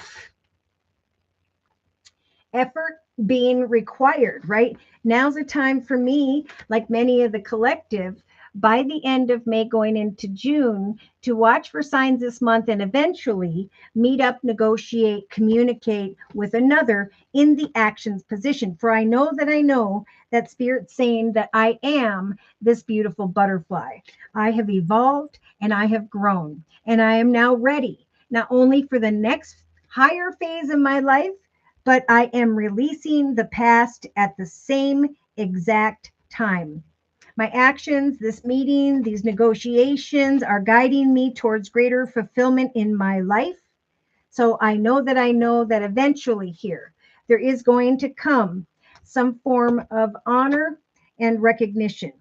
effort being required, right? Now's the time for me, like many of the collective, by the end of May going into June, to watch for signs this month and eventually meet up, negotiate, communicate with another in the actions position. For I know that Spirit's saying that I am this beautiful butterfly. I have evolved and I have grown, and I am now ready, not only for the next higher phase of my life, but I am releasing the past at the same exact time. My actions, this meeting, these negotiations are guiding me towards greater fulfillment in my life. So I know that eventually here, there is going to come some form of honor and recognition,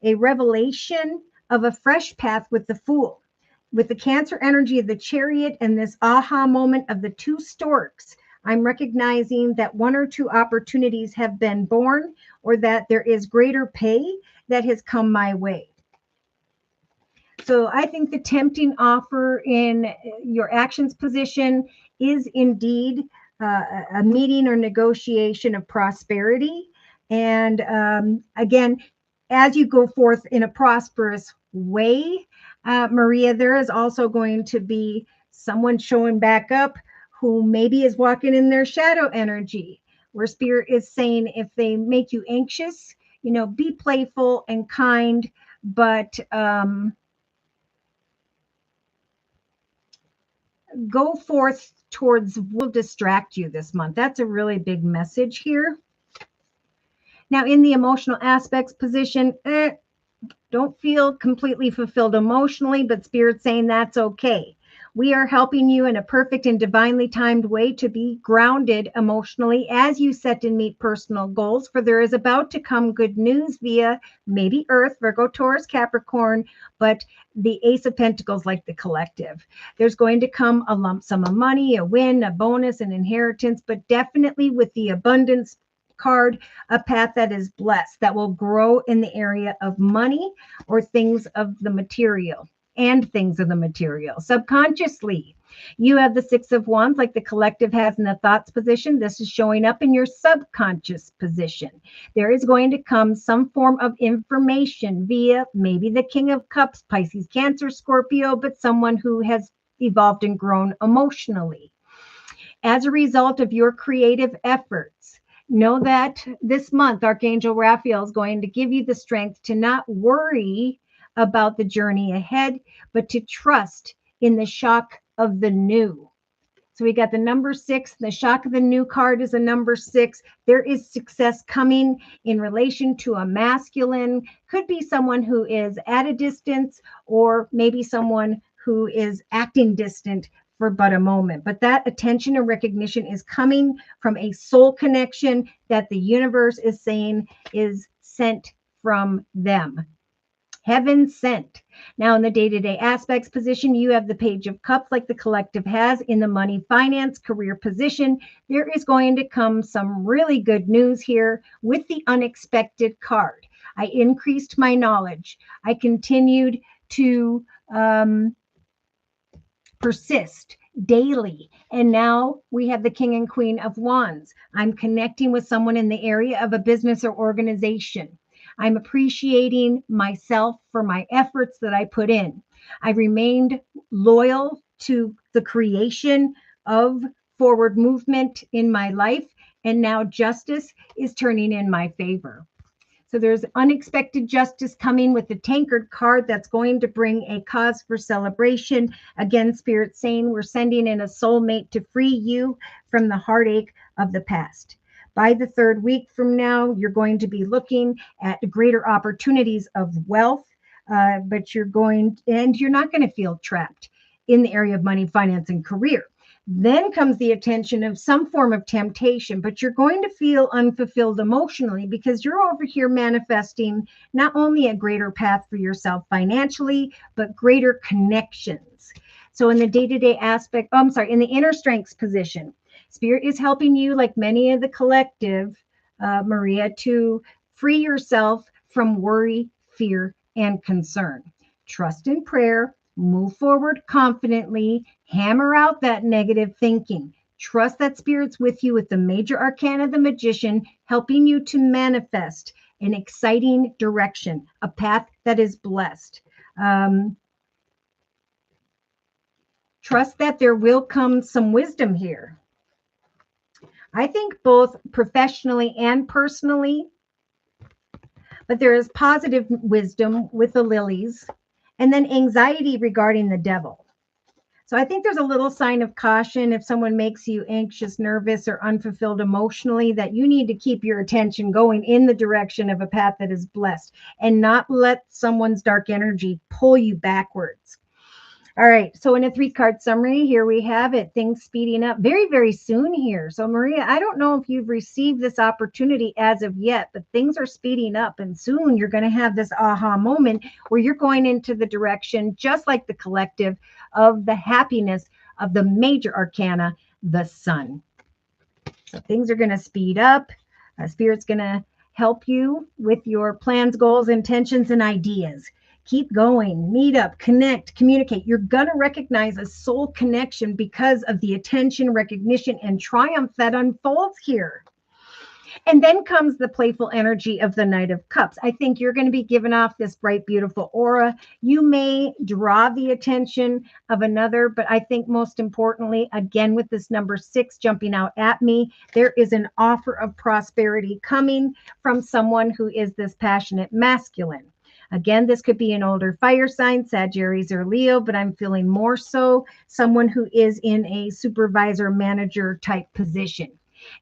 a revelation of a fresh path with the Fool, with the Cancer energy of the Chariot and this aha moment of the two storks. I'm recognizing that one or two opportunities have been born, or that there is greater pay that has come my way. So I think the tempting offer in your actions position is indeed a meeting or negotiation of prosperity. And again, as you go forth in a prosperous way, Maria, there is also going to be someone showing back up who maybe is walking in their shadow energy, where Spirit is saying if they make you anxious, be playful and kind, but go forth towards will distract you this month. That's a really big message here. Now, in the emotional aspects position, don't feel completely fulfilled emotionally, but Spirit's saying that's okay. We are helping you in a perfect and divinely timed way to be grounded emotionally as you set and meet personal goals, for there is about to come good news via maybe Earth, Virgo, Taurus, Capricorn, but the Ace of Pentacles, like the collective. There's going to come a lump sum of money, a win, a bonus, an inheritance, but definitely with the abundance card, a path that is blessed, that will grow in the area of money or things of the material. Subconsciously, you have the Six of Wands, like the collective has in the thoughts position. This is showing up in your subconscious position. There is going to come some form of information via maybe the King of Cups, Pisces, Cancer, Scorpio, but someone who has evolved and grown emotionally. As a result of your creative efforts, know that this month, Archangel Raphael is going to give you the strength to not worry about the journey ahead, but to trust in the shock of the new. So we got the number 6. The shock of the new card is a number 6. There is success coming in relation to a masculine. Could be someone who is at a distance, or maybe someone who is acting distant for but a moment. But that attention and recognition is coming from a soul connection that the universe is saying is sent from them. Heaven sent. Now, in the day-to-day aspects position, you have the Page of Cups like the collective has. In the money, finance, career position, there is going to come some really good news here with the unexpected card. I increased my knowledge. I continued to persist daily. And now we have the King and Queen of Wands. I'm connecting with someone in the area of a business or organization. I'm appreciating myself for my efforts that I put in. I remained loyal to the creation of forward movement in my life, and now justice is turning in my favor. So there's unexpected justice coming with the Tankard card that's going to bring a cause for celebration. Again, Spirit saying we're sending in a soulmate to free you from the heartache of the past. By the 3rd week from now, you're going to be looking at greater opportunities of wealth, but you're not going to feel trapped in the area of money, finance, and career. Then comes the attention of some form of temptation, but you're going to feel unfulfilled emotionally because you're over here manifesting not only a greater path for yourself financially, but greater connections. So in the day-to-day aspect, in the inner strengths position, Spirit is helping you, like many of the collective, Maria, to free yourself from worry, fear, and concern. Trust in prayer. Move forward confidently, hammer out that negative thinking. Trust that Spirit's with you with the major arcana, the Magician, helping you to manifest an exciting direction, a path that is blessed. Trust that there will come some wisdom here. I think both professionally and personally, but there is positive wisdom with the lilies. And then anxiety regarding the devil. So I think there's a little sign of caution if someone makes you anxious, nervous, or unfulfilled emotionally, that you need to keep your attention going in the direction of a path that is blessed and not let someone's dark energy pull you backwards. All right. So in a 3-card summary, here we have it. Things speeding up very, very soon here. So Maria, I don't know if you've received this opportunity as of yet, but things are speeding up, and soon you're going to have this aha moment where you're going into the direction, just like the collective, of the happiness of the major arcana, the sun. So things are going to speed up. Spirit's going to help you with your plans, goals, intentions, and ideas. Keep going, meet up, connect, communicate. You're going to recognize a soul connection because of the attention, recognition, and triumph that unfolds here. And then comes the playful energy of the Knight of Cups. I think you're going to be giving off this bright, beautiful aura. You may draw the attention of another, but I think most importantly, again, with this number 6 jumping out at me, there is an offer of prosperity coming from someone who is this passionate masculine. Again, this could be an older fire sign, Sagittarius or Leo, but I'm feeling more so someone who is in a supervisor, manager type position.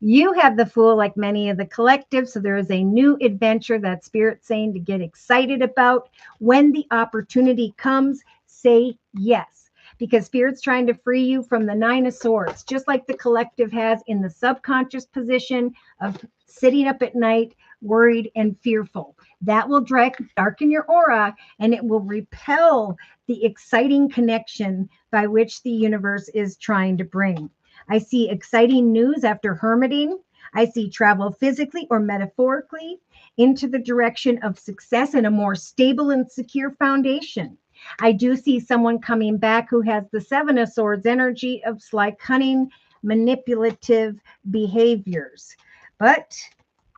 You have the Fool, like many of the collectives, so there is a new adventure that Spirit's saying to get excited about. When the opportunity comes, say yes, because Spirit's trying to free you from the 9 of Swords, just like the collective has in the subconscious position of sitting up at night, worried and fearful. That will darken your aura, and it will repel the exciting connection by which the universe is trying to bring. I see exciting news after hermiting. I see travel physically or metaphorically into the direction of success and a more stable and secure foundation. I do see someone coming back who has the 7 of Swords energy of sly, cunning, manipulative behaviors. But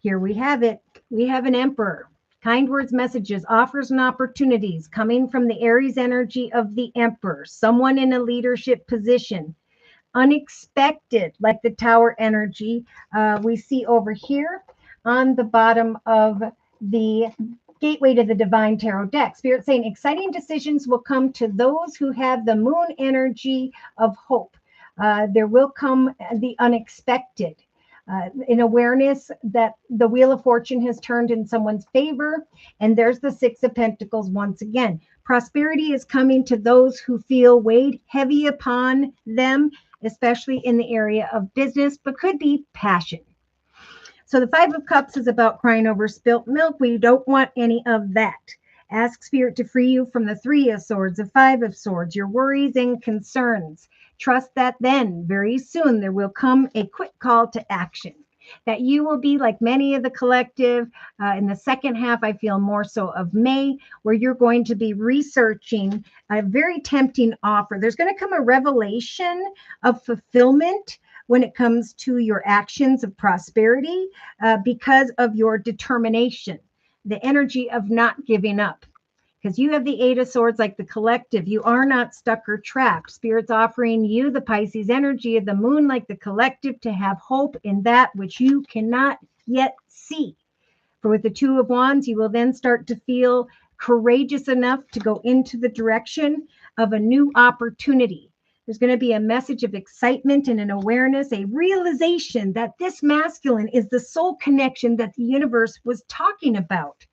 here we have it. We have an Emperor. Kind words, messages, offers, and opportunities coming from the Aries energy of the Emperor, someone in a leadership position. Unexpected, like the Tower energy we see over here on the bottom of the Gateway to the Divine Tarot deck. Spirit saying exciting decisions will come to those who have the Moon energy of hope. There will come the unexpected. An awareness that the Wheel of Fortune has turned in someone's favor. And there's the Six of Pentacles once again. Prosperity is coming to those who feel weighed heavy upon them, especially in the area of business, but could be passion. So the Five of Cups is about crying over spilt milk. We don't want any of that. Ask Spirit to free you from the Three of Swords, the Five of Swords, your worries and concerns. Trust that then, very soon, there will come a quick call to action. That you will be like many of the collective in the second half, I feel more so of May, where you're going to be researching a very tempting offer. There's going to come a revelation of fulfillment when it comes to your actions of prosperity because of your determination, the energy of not giving up. Because you have the Eight of Swords like the collective. You are not stuck or trapped. Spirit's offering you the Pisces energy of the moon like the collective to have hope in that which you cannot yet see. For with the Two of Wands, you will then start to feel courageous enough to go into the direction of a new opportunity. There's going to be a message of excitement and an awareness, a realization that this masculine is the soul connection that the universe was talking about.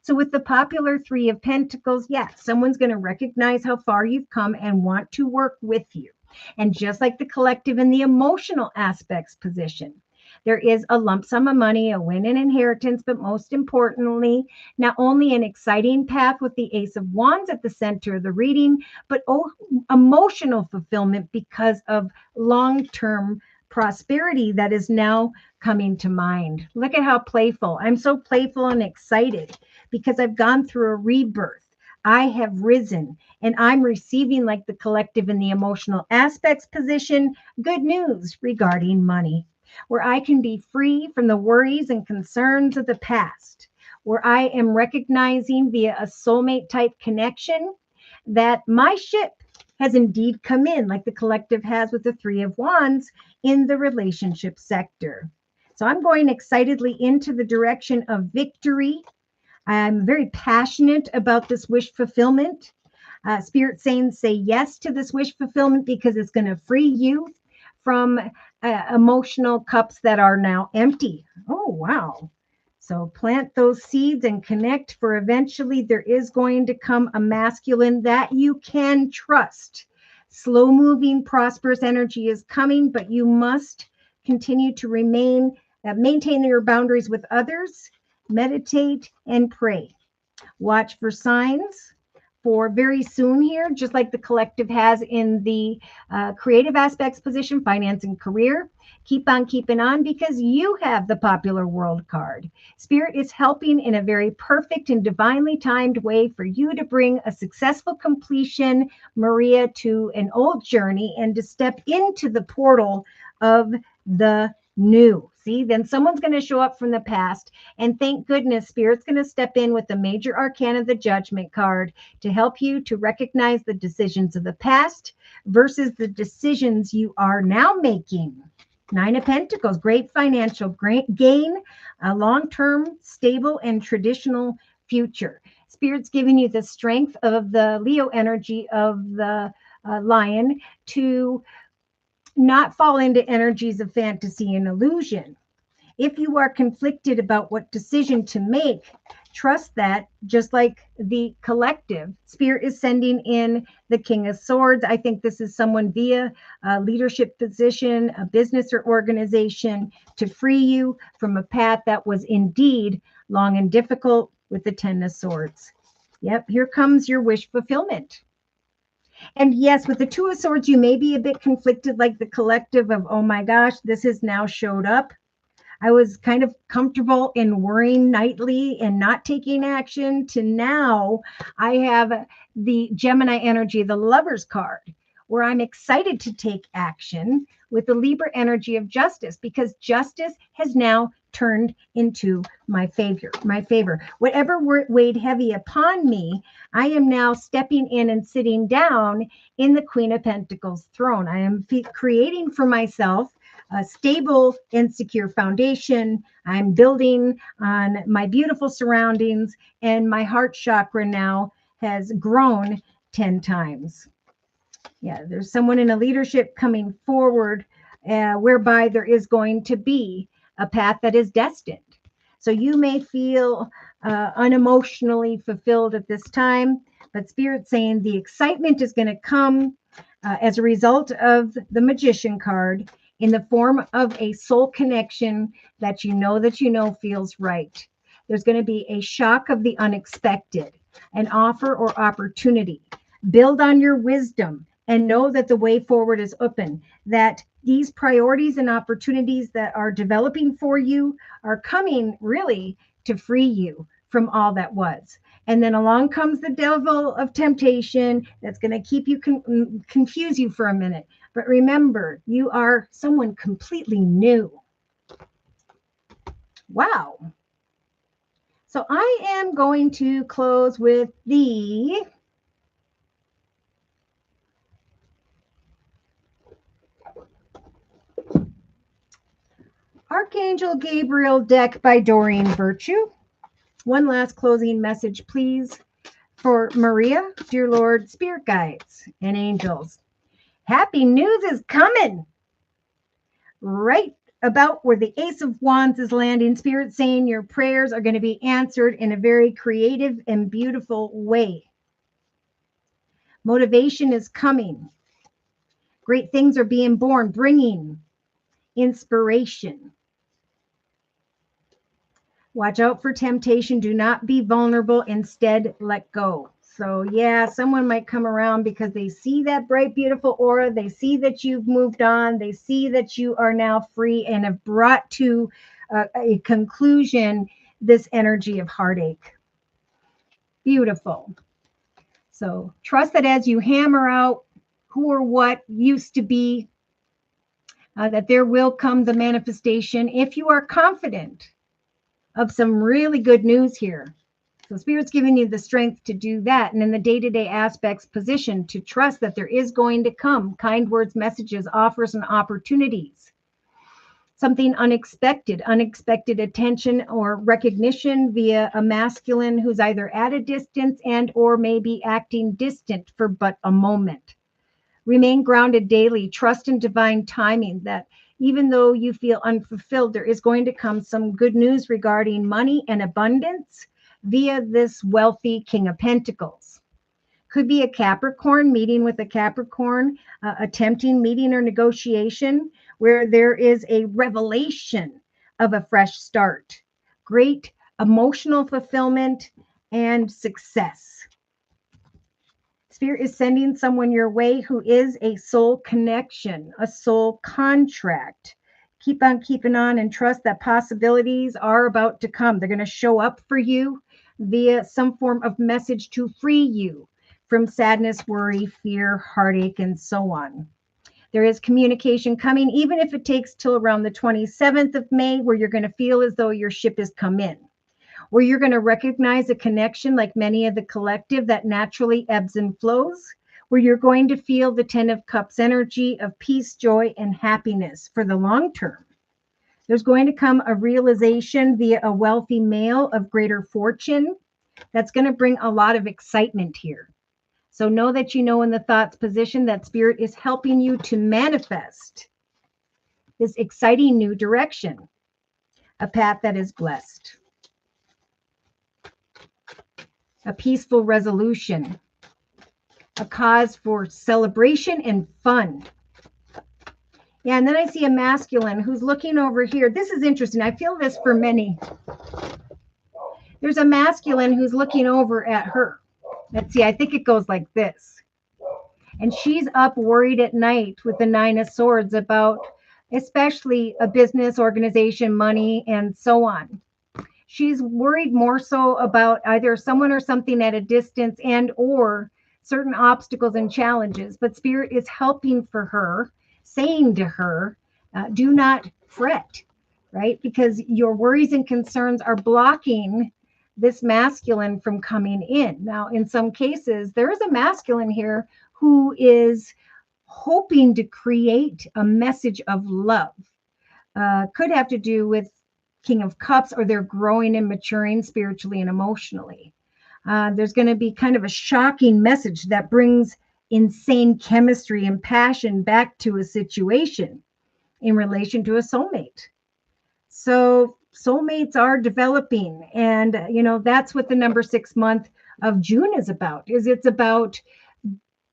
So with the popular Three of Pentacles, yes, someone's going to recognize how far you've come and want to work with you. And just like the collective in the emotional aspects position, there is a lump sum of money, a win in inheritance, but most importantly, not only an exciting path with the Ace of Wands at the center of the reading, but emotional fulfillment because of long-term prosperity that is now coming to mind. Look at how playful. I'm so playful and excited because I've gone through a rebirth. I have risen and I'm receiving, like the collective in the emotional aspects position, good news regarding money, where I can be free from the worries and concerns of the past, where I am recognizing via a soulmate type connection that my ship has indeed come in, like the collective has with the Three of Wands in the relationship sector. So I'm going excitedly into the direction of victory. I'm very passionate about this wish fulfillment. Spirit saying say yes to this wish fulfillment because it's going to free you from emotional cups that are now empty. Oh, wow. So plant those seeds and connect, for eventually there is going to come a masculine that you can trust. Slow moving, prosperous energy is coming, but you must continue to maintain your boundaries with others, meditate and pray. Watch for signs for very soon here, just like the collective has in the creative aspects position, finance and career. Keep on keeping on because you have the popular world card. Spirit is helping in a very perfect and divinely timed way for you to bring a successful completion, Maria, to an old journey and to step into the portal of the new. See, then someone's going to show up from the past, and thank goodness Spirit's going to step in with the major arcana, the Judgment card, to help you to recognize the decisions of the past versus the decisions you are now making. Nine of Pentacles, great financial gain, a long-term, stable, and traditional future. Spirit's giving you the strength of the Leo energy of the lion to not fall into energies of fantasy and illusion. If you are conflicted about what decision to make, trust that, just like the collective, Spirit is sending in the King of Swords. I think this is someone via a leadership position, a business or organization, to free you from a path that was indeed long and difficult with the Ten of Swords. Yep, here comes your wish fulfillment. And yes, with the Two of Swords, you may be a bit conflicted, like the collective of, oh my gosh, this has now showed up. I was kind of comfortable in worrying nightly and not taking action, to now I have the Gemini energy, the Lover's card, where I'm excited to take action with the Libra energy of justice, because justice has now turned into my favor. Whatever weighed heavy upon me, I am now stepping in and sitting down in the Queen of Pentacles throne. I am creating for myself a stable and secure foundation. I'm building on my beautiful surroundings, and my heart chakra now has grown 10 times. Yeah, there's someone in a leadership coming forward whereby there is going to be a path that is destined. So you may feel unemotionally fulfilled at this time, but Spirit's saying the excitement is going to come as a result of the Magician card in the form of a soul connection that you know feels right. There's going to be a shock of the unexpected, an offer or opportunity. Build on your wisdom and know that the way forward is open, that these priorities and opportunities that are developing for you are coming really to free you from all that was. And then along comes the devil of temptation that's going to keep you confuse you for a minute. But remember, you are someone completely new. Wow. So I am going to close with the Archangel Gabriel deck by Doreen Virtue. One last closing message, please, for Maria, dear Lord, spirit guides, and angels. Happy news is coming. Right about where the Ace of Wands is landing, Spirit saying your prayers are going to be answered in a very creative and beautiful way. Motivation is coming. Great things are being born, bringing inspiration. Watch out for temptation. Do not be vulnerable. Instead, let go. So yeah, someone might come around because they see that bright, beautiful aura. They see that you've moved on. They see that you are now free and have brought to a conclusion this energy of heartache. Beautiful. So trust that as you hammer out who or what used to be, that there will come the manifestation if you are confident of some really good news here. So Spirit's giving you the strength to do that. And in the day-to-day aspects, position to trust that there is going to come kind words, messages, offers, and opportunities. Something unexpected attention or recognition via a masculine who's either at a distance and or maybe acting distant for but a moment. Remain grounded daily. Trust in divine timing that even though you feel unfulfilled, there is going to come some good news regarding money and abundance via this wealthy King of Pentacles. Could be a Capricorn meeting with a Capricorn, attempting meeting or negotiation where there is a revelation of a fresh start, great emotional fulfillment and success. Spirit is sending someone your way who is a soul connection, a soul contract. Keep on keeping on and trust that possibilities are about to come. They're going to show up for you via some form of message to free you from sadness, worry, fear, heartache, and so on. There is communication coming, even if it takes till around the 27th of May, where you're going to feel as though your ship has come in, where you're going to recognize a connection like many of the collective that naturally ebbs and flows, where you're going to feel the 10 of Cups energy of peace, joy, and happiness for the long term. There's going to come a realization via a wealthy male of greater fortune that's going to bring a lot of excitement here. So know that you know in the thoughts position that Spirit is helping you to manifest this exciting new direction, a path that is blessed, a peaceful resolution, a cause for celebration and fun. Yeah, and then I see a masculine who's looking over here. This is interesting. I feel this for many. There's a masculine who's looking over at her. Let's see, I think it goes like this. And she's up worried at night with the 9 of Swords about especially a business, organization, money, and so on. She's worried more so about either someone or something at a distance and or certain obstacles and challenges. But Spirit is helping for her, saying to her, do not fret, right? Because your worries and concerns are blocking this masculine from coming in. Now, in some cases, there is a masculine here who is hoping to create a message of love. Could have to do with King of Cups, or they're growing and maturing spiritually and emotionally. There's going to be kind of a shocking message that brings insane chemistry and passion back to a situation in relation to a soulmate. So soulmates are developing, and that's what the number 6 month of June is about. It's about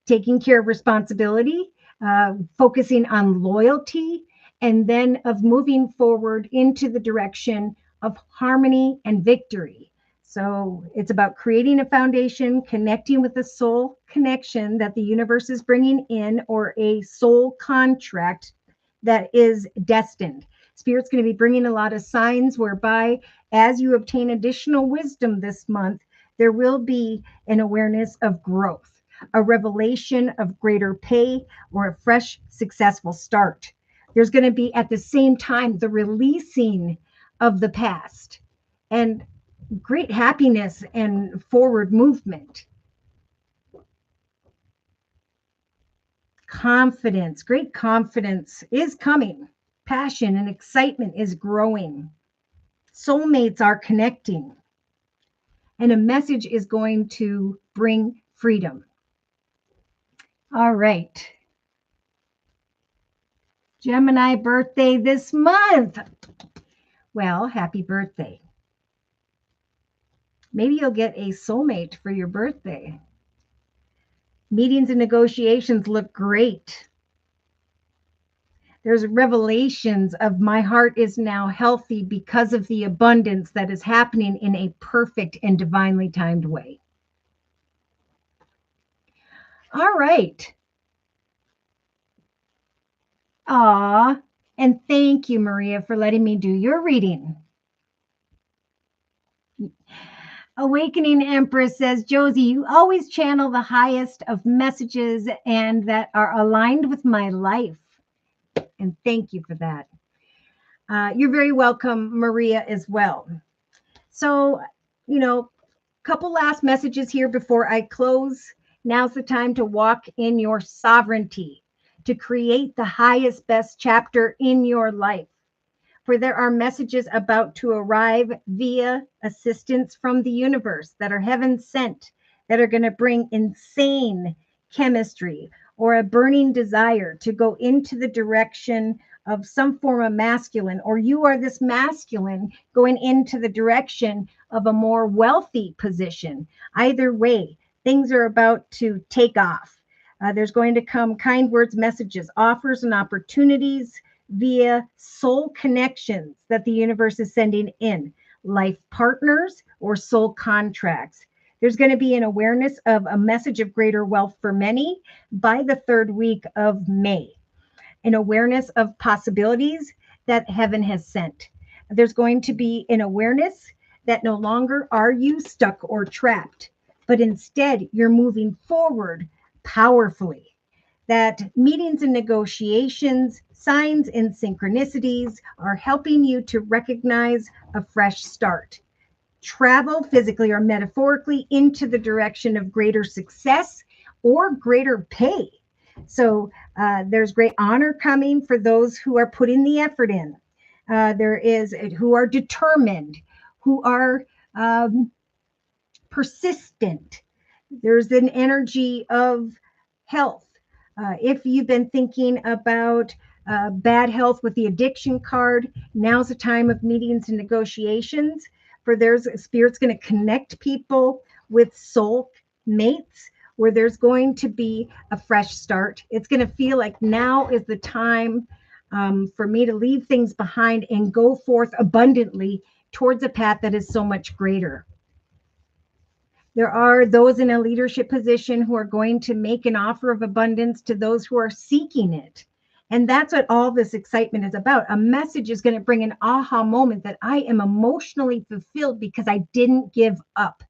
taking care of responsibility, focusing on loyalty, and then of moving forward into the direction of harmony and victory. So it's about creating a foundation, connecting with the soul connection that the universe is bringing in, or a soul contract that is destined. Spirit's going to be bringing a lot of signs whereby, as you obtain additional wisdom this month, there will be an awareness of growth, a revelation of greater pay, or a fresh, successful start. There's going to be at the same time the releasing of the past and great happiness and forward movement. Confidence, great confidence is coming. Passion and excitement is growing. Soulmates are connecting. And a message is going to bring freedom. All right. Gemini birthday this month. Well, happy birthday. Maybe you'll get a soulmate for your birthday. Meetings and negotiations look great. There's revelations of my heart is now healthy because of the abundance that is happening in a perfect and divinely timed way. All right. And thank you, Maria, for letting me do your reading. Awakening Empress says, Josie, you always channel the highest of messages and that are aligned with my life. And thank you for that. You're very welcome, Maria, as well. So, couple last messages here before I close. Now's the time to walk in your sovereignty, to create the highest, best chapter in your life. For there are messages about to arrive via assistance from the universe that are heaven sent, that are going to bring insane chemistry or a burning desire to go into the direction of some form of masculine, or you are this masculine going into the direction of a more wealthy position. Either way, things are about to take off. There's going to come kind words, messages, offers, and opportunities via soul connections that the universe is sending in, life partners or soul contracts. There's going to be an awareness of a message of greater wealth for many by the 3rd week of May, an awareness of possibilities that heaven has sent. There's going to be an awareness that no longer are you stuck or trapped, but instead you're moving forward powerfully. That meetings and negotiations, signs and synchronicities are helping you to recognize a fresh start. Travel physically or metaphorically into the direction of greater success or greater pay. So there's great honor coming for those who are putting the effort in. There is who are determined, who are persistent. There's an energy of health. If you've been thinking about bad health with the addiction card, now's the time of meetings and negotiations. For there's Spirit's going to connect people with soul mates where there's going to be a fresh start. It's going to feel like now is the time for me to leave things behind and go forth abundantly towards a path that is so much greater. There are those in a leadership position who are going to make an offer of abundance to those who are seeking it. And that's what all this excitement is about. A message is going to bring an aha moment that I am emotionally fulfilled because I didn't give up.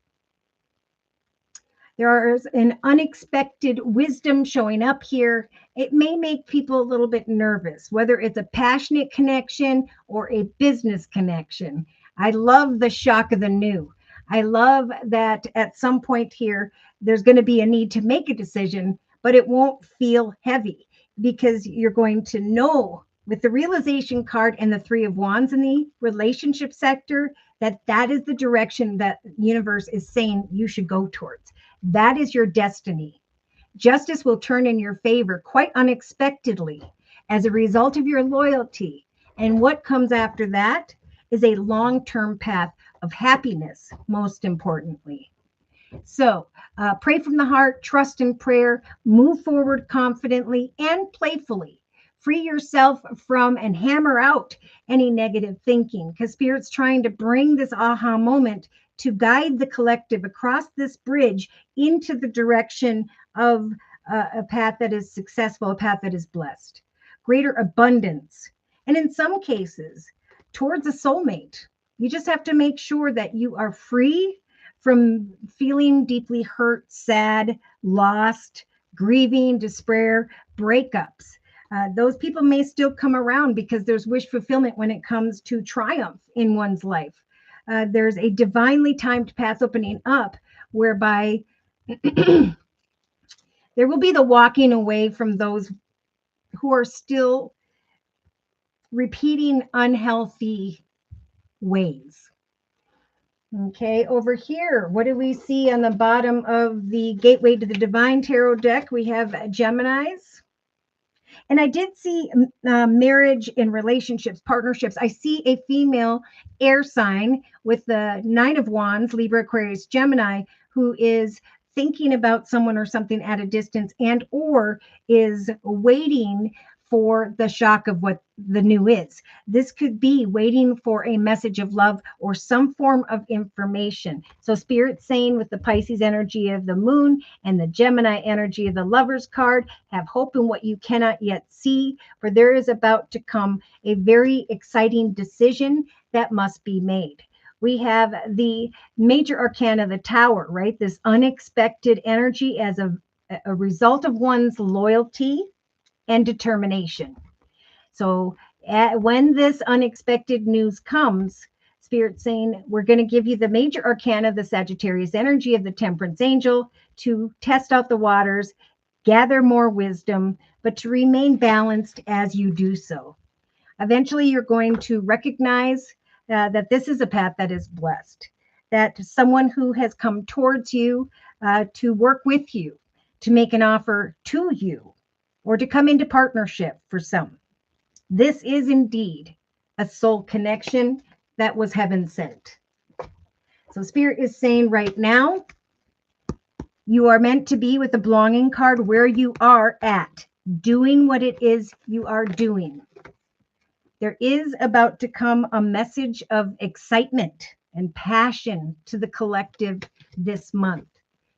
There is an unexpected wisdom showing up here. It may make people a little bit nervous, whether it's a passionate connection or a business connection. I love the shock of the new. I love that at some point here, there's going to be a need to make a decision, but it won't feel heavy because you're going to know with the realization card and the 3 of Wands in the relationship sector that that is the direction that the universe is saying you should go towards. That is your destiny. Justice will turn in your favor quite unexpectedly as a result of your loyalty. And what comes after that is a long-term path of happiness, most importantly. So pray from the heart, trust in prayer, move forward confidently and playfully. Free yourself from and hammer out any negative thinking, because Spirit's trying to bring this aha moment to guide the collective across this bridge into the direction of a path that is successful, a path that is blessed, greater abundance, and in some cases, towards a soulmate. You just have to make sure that you are free from feeling deeply hurt, sad, lost, grieving, despair, breakups. Those people may still come around because there's wish fulfillment when it comes to triumph in one's life. There's a divinely timed path opening up whereby there will be the walking away from those who are still repeating unhealthy ways. Okay, over here, what do we see on the bottom of the Gateway to the Divine Tarot deck? We have Geminis. And I did see marriage and relationships, partnerships. I see a female air sign with the Nine of Wands, Libra, Aquarius, Gemini, who is thinking about someone or something at a distance and or is waiting for the shock of what the new is. This could be waiting for a message of love or some form of information. So Spirit's saying with the Pisces energy of the moon and the Gemini energy of the Lover's card, have hope in what you cannot yet see, for there is about to come a very exciting decision that must be made. We have the major arcana, the Tower, right? This unexpected energy as a result of one's loyalty and determination. So when this unexpected news comes, Spirit saying, we're going to give you the major arcana, the Sagittarius energy of the Temperance angel, to test out the waters, gather more wisdom, but to remain balanced as you do so. Eventually, you're going to recognize that this is a path that is blessed, that someone who has come towards you to work with you, to make an offer to you, or to come into partnership for some. This is indeed a soul connection that was heaven sent. So Spirit is saying right now, you are meant to be with the belonging card where you are at, doing what it is you are doing. There is about to come a message of excitement and passion to the collective this month,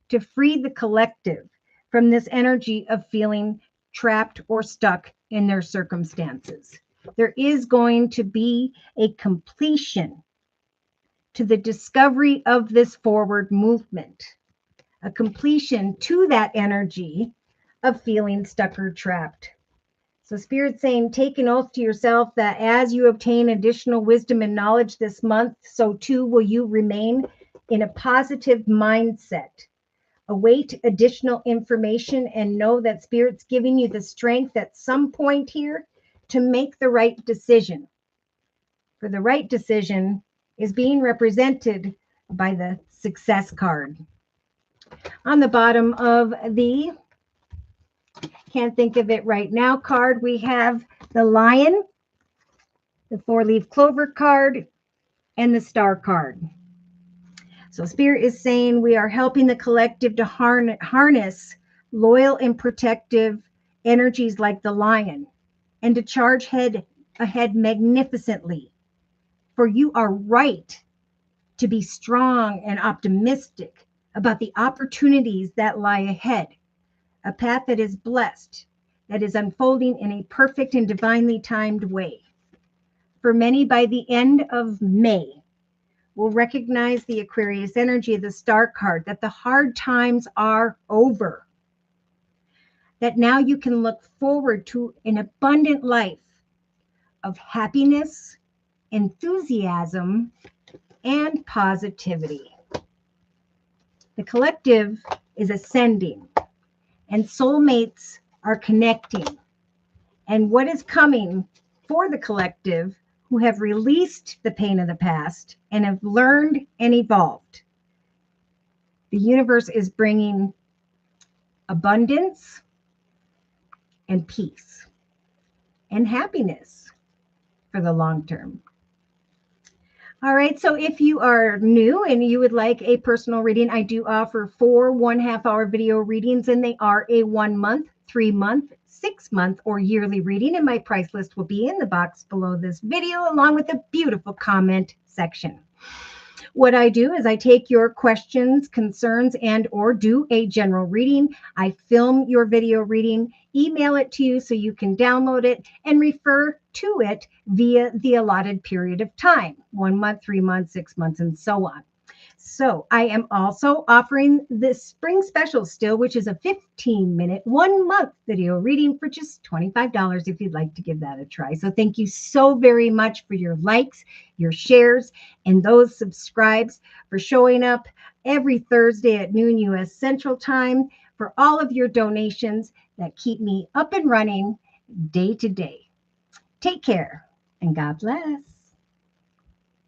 to free the collective from this energy of feeling trapped or stuck in their circumstances. There is going to be a completion to the discovery of this forward movement, a completion to that energy of feeling stuck or trapped. So Spirit's saying, take an oath to yourself that as you obtain additional wisdom and knowledge this month, so too will you remain in a positive mindset. Await additional information and know that Spirit's giving you the strength at some point here to make the right decision. For the right decision is being represented by the Success card. On the bottom of the Can't Think of It Right Now card, we have the Lion, the 4-leaf clover card, and the Star card. So Spirit is saying we are helping the collective to harness loyal and protective energies like the lion and to charge ahead magnificently. For you are right to be strong and optimistic about the opportunities that lie ahead. A path that is blessed, that is unfolding in a perfect and divinely timed way. For many, by the end of May, will recognize the Aquarius energy of the Star card, that the hard times are over. That now you can look forward to an abundant life of happiness, enthusiasm, and positivity. The collective is ascending, and soulmates are connecting. And what is coming for the collective who have released the pain of the past and have learned and evolved. The universe is bringing abundance, and peace and happiness for the long term. All right, so if you are new and you would like a personal reading, I do offer 4 1/2 hour video readings, and they are a 1 month, 3 month, 6 month, or yearly reading. And my price list will be in the box below this video, along with a beautiful comment section. What I do is I take your questions, concerns, and or do a general reading. I film your video reading, email it to you so you can download it and refer to it via the allotted period of time, 1 month, 3 months, 6 months, and so on. So I am also offering the spring special still, which is a 15-minute, 1 month video reading for just $25 if you'd like to give that a try. So thank you so very much for your likes, your shares, and those subscribes, for showing up every Thursday at noon U.S. Central Time, for all of your donations that keep me up and running day to day. Take care and God bless.